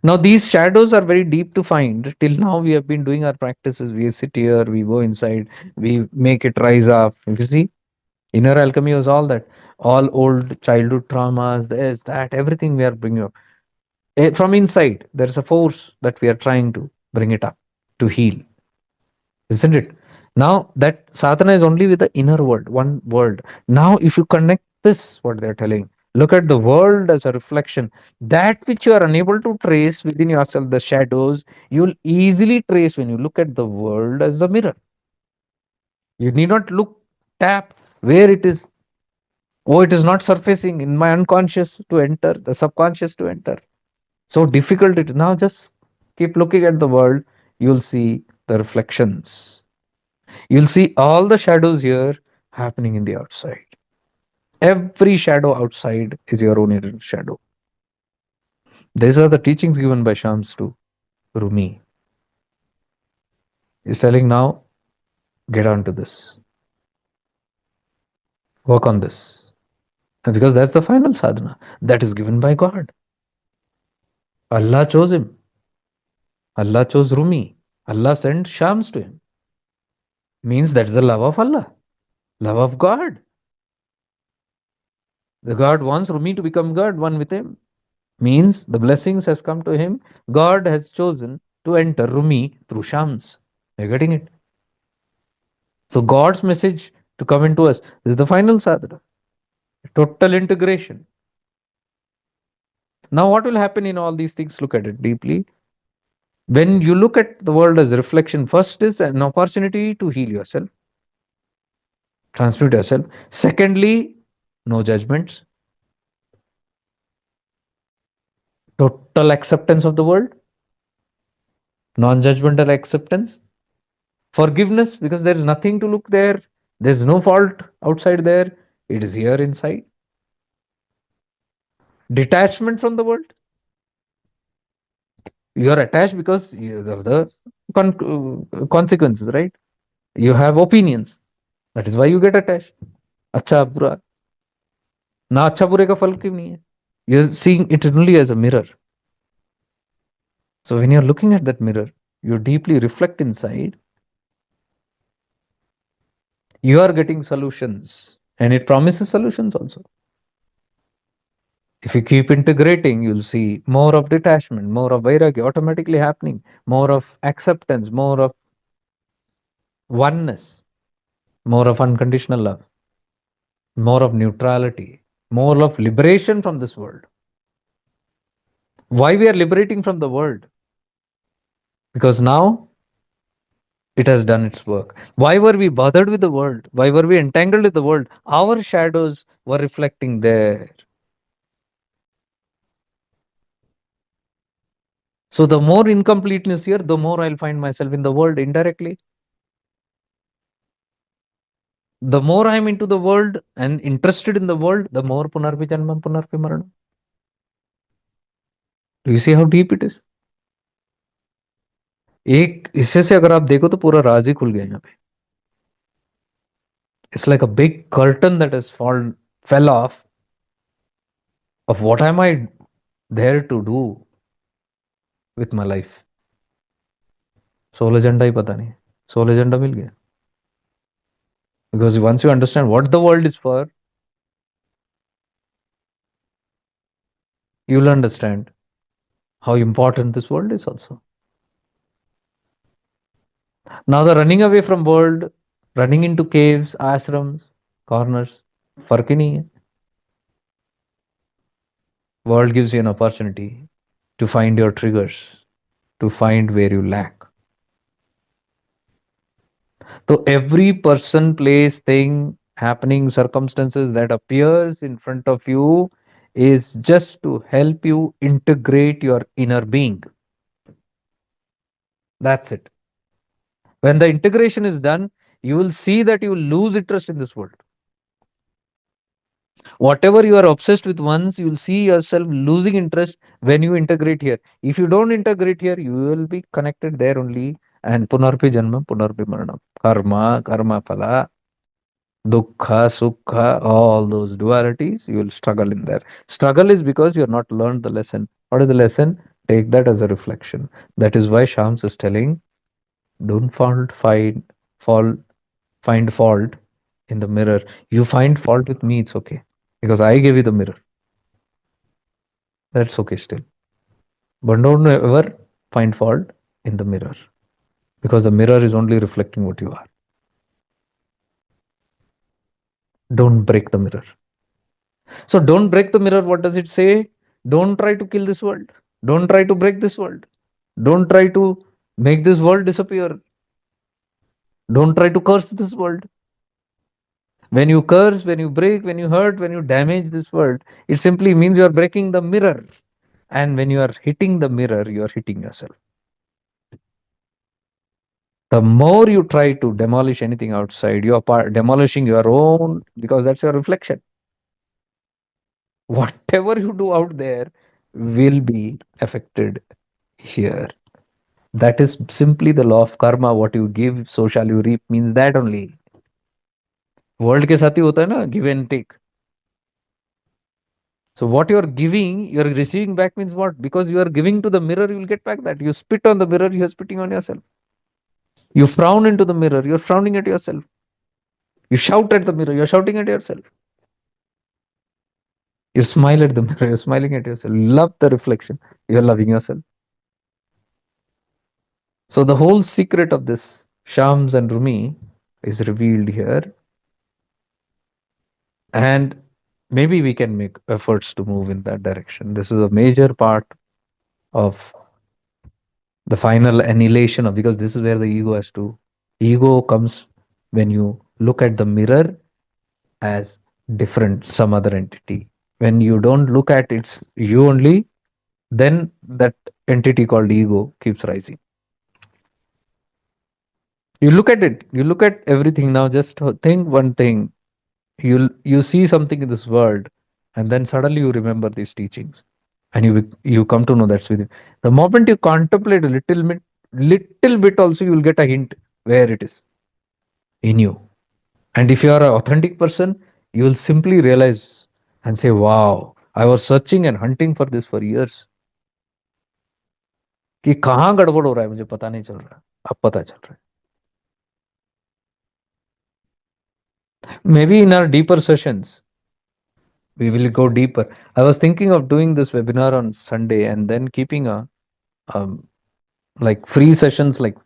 Now these shadows are very deep to find. Till now we have been doing our practices. We sit here, we go inside, we make it rise up. You see, inner alchemy was all that. All old childhood traumas, this, that, everything we are bringing up. From inside, there is a force that we are trying to bring it up to heal, isn't it? Now that sadhana is only with the inner world, one world. Now, if you connect this, what they're telling, Look at the world as a reflection. That which you are unable to trace within yourself, the shadows, you'll easily trace when you look at the world as the mirror. You need not look, tap where it is. Oh, it is not surfacing in my unconscious to enter, the subconscious to enter. So difficult it is. Now just keep looking at the world. You'll see the reflections. You'll see all the shadows here happening in the outside. Every shadow outside is your own inner shadow. These are the teachings given by Shams to Rumi. He's telling now, get on to this, work on this. And because that's the final sadhana that is given by God. Allah chose him. Allah chose Rumi. Allah sent Shams to him. Means that's the love of Allah, love of God. The God wants Rumi to become God, one with him. Means the blessings has come to him. God has chosen to enter Rumi through Shams. You're getting it? So God's message to come into us this is the final sadhana. Total integration. Now, what will happen in all these things? Look at it deeply. When you look at the world as a reflection, first is an opportunity to heal yourself, transmute yourself. Secondly, no judgments, total acceptance of the world, non judgmental acceptance, forgiveness, because there is nothing to look there, there's no fault outside there, it is here inside. Detachment from the world. You are attached because you have the consequences, right? You have opinions. That is why you get attached. अच्छा बुरा ना अच्छा बुरे का फल क्यों नहीं है you're seeing it only as a mirror. So when you're looking at that mirror, you deeply reflect inside, you are getting solutions and it promises solutions also. If you keep integrating, you'll see more of detachment, more of vairagya automatically happening, more of acceptance, more of oneness, more of unconditional love, more of neutrality, more of liberation from this world. Why we are liberating from the world? Because now it has done its work. Why were we bothered with the world? Why were we entangled with the world? Our shadows were reflecting there. So the more incompleteness here, the more I'll find myself in the world indirectly. The more I'm into the world and interested in the world, the more punarpi janmam punarpi maranam. Do you see how deep it is? एक हिस्से से अगर आप देखो तो पूरा राज ही खुल गया यहाँ पे. It's like a big curtain that has fell off of what am I there to do with my life. Soul agenda ही पता नहीं. सोल एजेंडा मिल गया. Because once you understand what the world is for, you'll understand how important this world is also. Now the running away from world, running into caves, ashrams, corners, फर्क ही नहीं है. World gives you an opportunity to find your triggers, to find where you lack. So every person, place, thing, happening, circumstances that appears in front of you is just to help you integrate your inner being. That's it. When the integration is done, you will see that you will lose interest in this world. Whatever you are obsessed with once, you will see yourself losing interest when you integrate here. If you don't integrate here, you will be connected there only. And punarpi janma, punarpi maranam. Karma, karma phala, dukkha, sukha, all those dualities, you will struggle in there. Struggle is because you have not learned the lesson. What is the lesson? Take that as a reflection. That is why Shams is telling, don't fall, find fault in the mirror. You find fault with me, it's okay. Because I gave you the mirror. That's okay still. But don't ever find fault in the mirror. Because the mirror is only reflecting what you are. Don't break the mirror. So don't break the mirror. What does it say? Don't try to kill this world. Don't try to break this world. Don't try to make this world disappear. Don't try to curse this world. When you curse, when you break, when you hurt, when you damage this world, it simply means you are breaking the mirror. And when you are hitting the mirror, you are hitting yourself. The more you try to demolish anything outside, you are demolishing your own, because that's your reflection. Whatever you do out there will be affected here. That is simply the law of karma. What you give, so shall you reap, means that only. World के साथ ही होता है ना, give and take. So what you are giving, you are receiving back means what? Because you are giving to the mirror, you will get back that. You spit on the mirror, you are spitting on yourself. You frown into the mirror, you are frowning at yourself. You shout at the mirror, you are shouting at yourself. You smile at the mirror, you are smiling at yourself. Love the reflection, you are loving yourself. So the whole secret of this Shams and Rumi is revealed here. And maybe we can make efforts to move in that direction. This is a major part of the final annihilation of, because this is where the ego has to, ego comes when you look at the mirror as different, some other entity. When you don't look at it's you only, then that entity called ego keeps rising. You look at it, you look at everything. Now just think one thing, you see something in this world, and then suddenly you remember these teachings, and you come to know that's within. The moment you contemplate a little bit also, you will get a hint where it is in you. And if you are an authentic person, you will simply realize and say, wow, I was searching and hunting for this for years. कि कहाँ गड़बड़ हो रहा है मुझे पता नहीं चल रहा, अब पता चल रहा है. Maybe in our deeper sessions we will go deeper. I was thinking of doing this webinar on Sunday and then keeping a um, like free sessions, like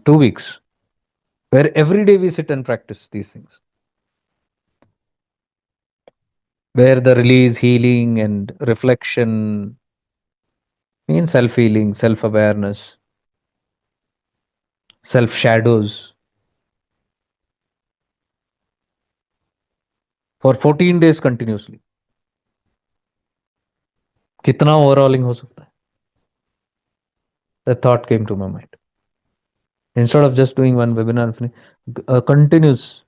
2 weeks, where every day we sit and practice these things, where the release, healing, and reflection means self healing, self awareness, self shadows for 14 days continuously. कितना overhauling हो सकता है? The thought came to my mind. Instead of just doing one webinar, continuous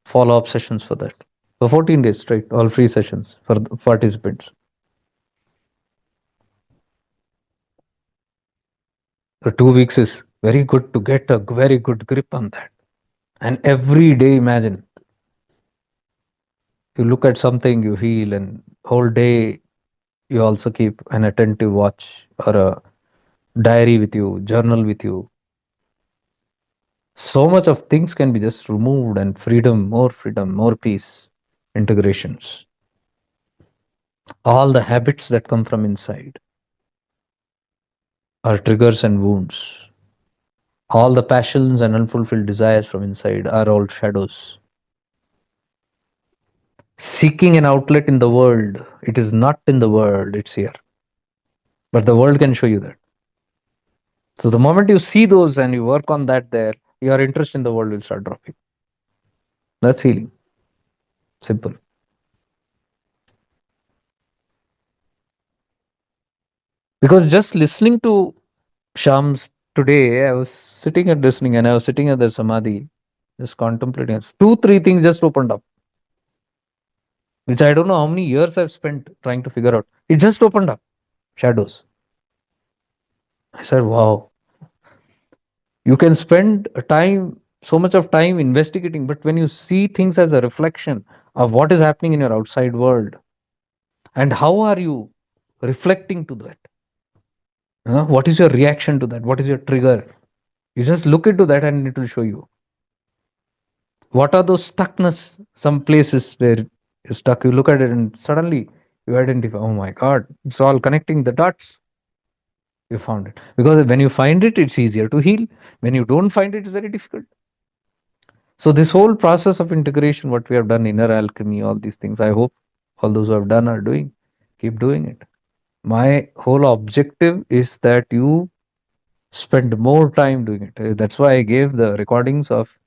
follow up sessions for that. For 14 days straight, all free sessions for the participants. The 2 weeks is very good to get a very good grip on that. And every day, imagine, you look at something, you heal, and whole day you also keep an attentive watch or a diary with you, journal with you. So much of things can be just removed, and freedom, more peace, integrations. All the habits that come from inside are triggers and wounds. All the passions and unfulfilled desires from inside are all shadows. Seeking an outlet in the world, it is not in the world, it's here. But the world can show you that. So the moment you see those and you work on that there, your interest in the world will start dropping. That's healing. Simple. Because just listening to Shams today, I was sitting and listening, and I was sitting at the samadhi, just contemplating. Two, three things just opened up, which I don't know how many years I've spent trying to figure out. It just opened up. Shadows. I said, wow. You can spend time, so much of time investigating, but when you see things as a reflection of what is happening in your outside world, and how are you reflecting to that? What is your reaction to that? What is your trigger? You just look into that and it will show you. What are those stuckness? Some places where you're stuck, you look at it and suddenly you identify, oh my God, it's all connecting the dots. You found it. Because when you find it, it's easier to heal. When you don't find it, it's very difficult. So this whole process of integration, what we have done, inner alchemy, all these things, I hope all those who have done are doing, keep doing it. My whole objective is that you spend more time doing it. That's why I gave the recordings of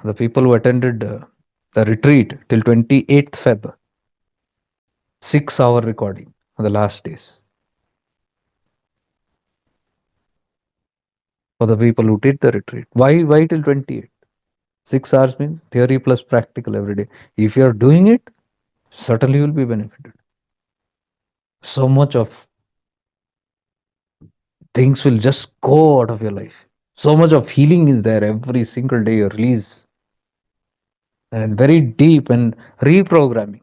the people who attended the retreat till 28th Feb, 6 hour recording on the last days for the people who did the retreat. Why till 28th? 6 hours means theory plus practical every day. If you are doing it, certainly you will be benefited. So much of things will just go out of your life. So much of healing is there every single day you release, and very deep and reprogramming,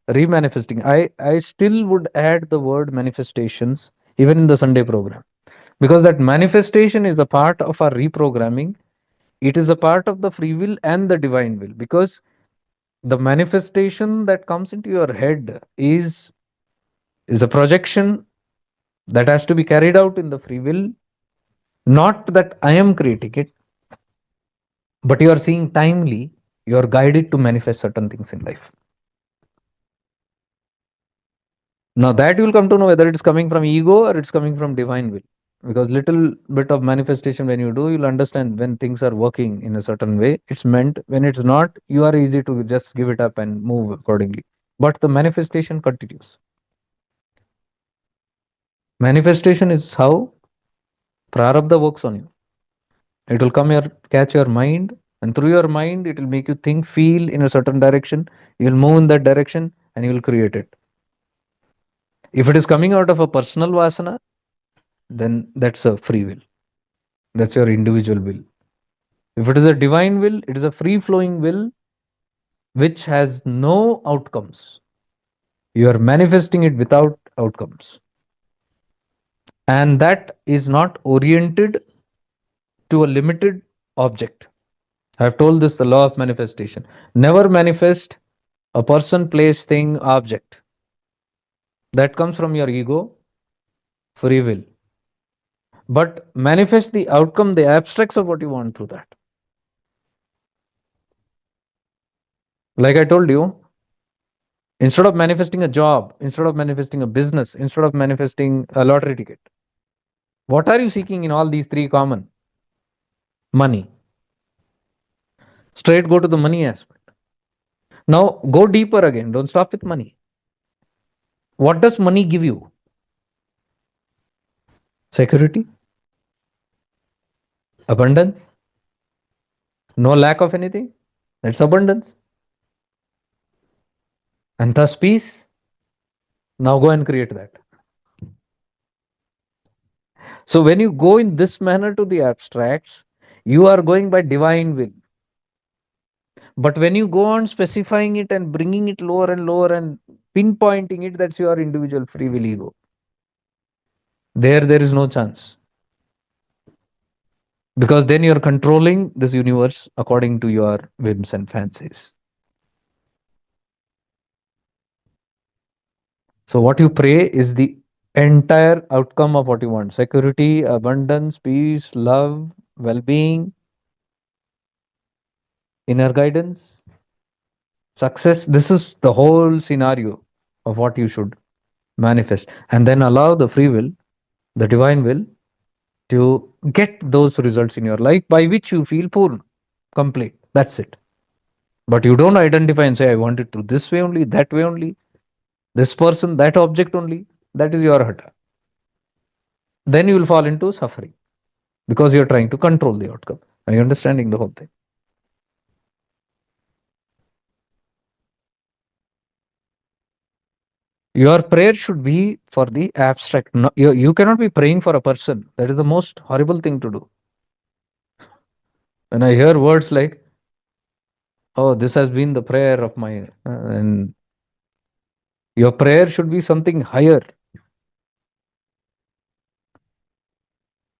remanifesting. I still would add the word manifestations even in the Sunday program, because that manifestation is a part of our reprogramming. It is a part of the free will and the divine will, because the manifestation that comes into your head is a projection that has to be carried out in the free will. Not that I am creating it, but you are seeing timely, you are guided to manifest certain things in life. Now that you will come to know whether it's coming from ego or it's coming from divine will. Because little bit of manifestation when you do, you'll understand when things are working in a certain way. It's meant. When it's not, you are easy to just give it up and move accordingly. But the manifestation continues. Manifestation is how prarabdha works on you. It will come here, catch your mind, and through your mind, it will make you think, feel in a certain direction. You will move in that direction and you will create it. If it is coming out of a personal vasana, then that's a free will. That's your individual will. If it is a divine will, it is a free flowing will which has no outcomes. You are manifesting it without outcomes. And that is not oriented to a limited object. I have told this, the law of manifestation. Never manifest a person, place, thing, object. That comes from your ego, free will. But manifest the outcome, the abstracts of what you want through that. Like I told you, instead of manifesting a job, instead of manifesting a business, instead of manifesting a lottery ticket, what are you seeking in all these three common? Money. Straight go to the money aspect. Now go deeper again. Don't stop with money. What does money give you? Security, abundance, no lack of anything. That's abundance. And thus peace. Now go and create that. So when you go in this manner to the abstracts, you are going by divine will. But when you go on specifying it and bringing it lower and lower and pinpointing it, that's your individual free will ego. There is no chance. Because then you're controlling this universe according to your whims and fancies. So what you pray is the entire outcome of what you want: security, abundance, peace, love, well being, inner guidance, success. This is the whole scenario of what you should manifest. And then allow the free will, the divine will, to get those results in your life by which you feel poor, complete. That's it. But you don't identify and say, I want it through this way only, that way only, this person, that object only. That is your hata. Then you will fall into suffering because you're trying to control the outcome. Are you understanding the whole thing? Your prayer should be for the abstract. No, you cannot be praying for a person. That is the most horrible thing to do. When I hear words like, oh, this has been the prayer of my, and your prayer should be something higher.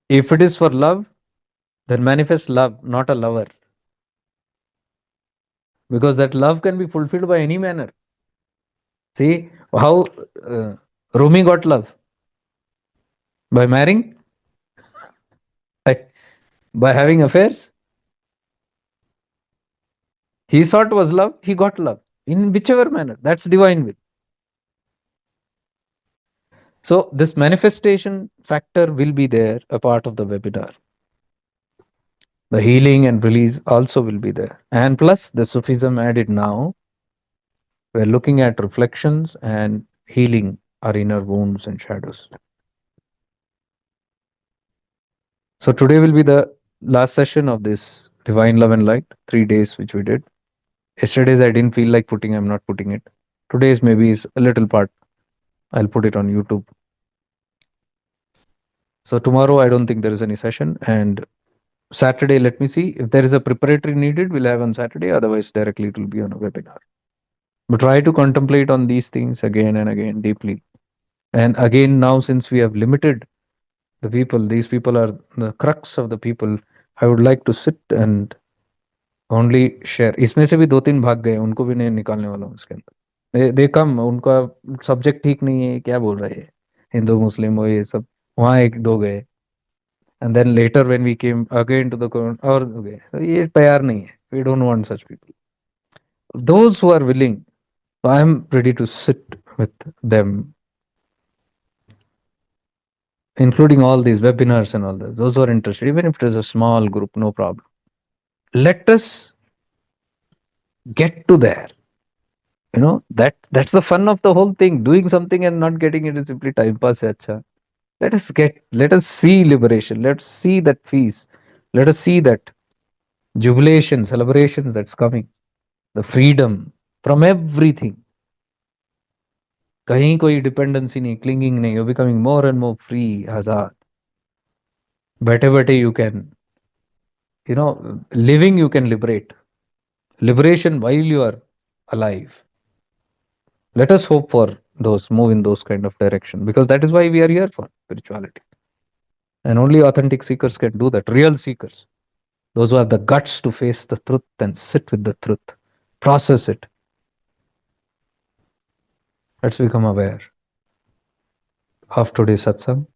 If it is for love, then manifest love, not a lover. Because that love can be fulfilled by any manner. See how Rumi got love? By marrying? By having affairs? He sought was love, he got love in whichever manner. That's divine will. So, this manifestation factor will be there, a part of the webinar. The healing and release also will be there. And plus, the Sufism added now, we're looking at reflections and healing our inner wounds and shadows. So, today will be the last session of this Divine Love and Light, 3 days which we did. Yesterday's I didn't feel like putting, I'm not putting it. Today's maybe is a little part. I'll put it on YouTube. So, tomorrow I don't think there is any session. And Saturday, let me see. If there is a preparatory needed, we'll have on Saturday. Otherwise, directly it will be on a webinar. But try to contemplate on these things again and again deeply. And again, now since we have limited the people, these people are the crux of the people. I would like to sit and only share. इसमें से भी दो तीन भाग गए, उनको भी नहीं निकालने वाला हूँ इसके अंदर. They come, उनका सब्जेक्ट ठीक नहीं है, क्या बोल रहे हैं हिंदू मुस्लिम वो ये सब, वहाँ एक दो गए. And then later when we came again to the Quran, और हो गए. So ये तैयार नहीं है. We don't want such people. Those who are willing, so I am ready to sit with them, including all these webinars and all that. Those who are interested, even if it is a small group, no problem. Let us get to there. That's the fun of the whole thing. Doing something and not getting it is simply time pass hai, acha. Let us see liberation. Let's see that peace. Let us see that jubilation, celebrations that's coming. The freedom from everything. कहीं कोई dependency नहीं, clinging नहीं. You're becoming more and more free, आजाद. बैठे बैठे you can, living you can liberate. Liberation while you are alive. Let us hope for those, move in those kind of direction, because that is why we are here for spirituality. And only authentic seekers can do that. Real seekers. Those who have the guts to face the truth and sit with the truth. Process it. Let's become aware of today's satsang.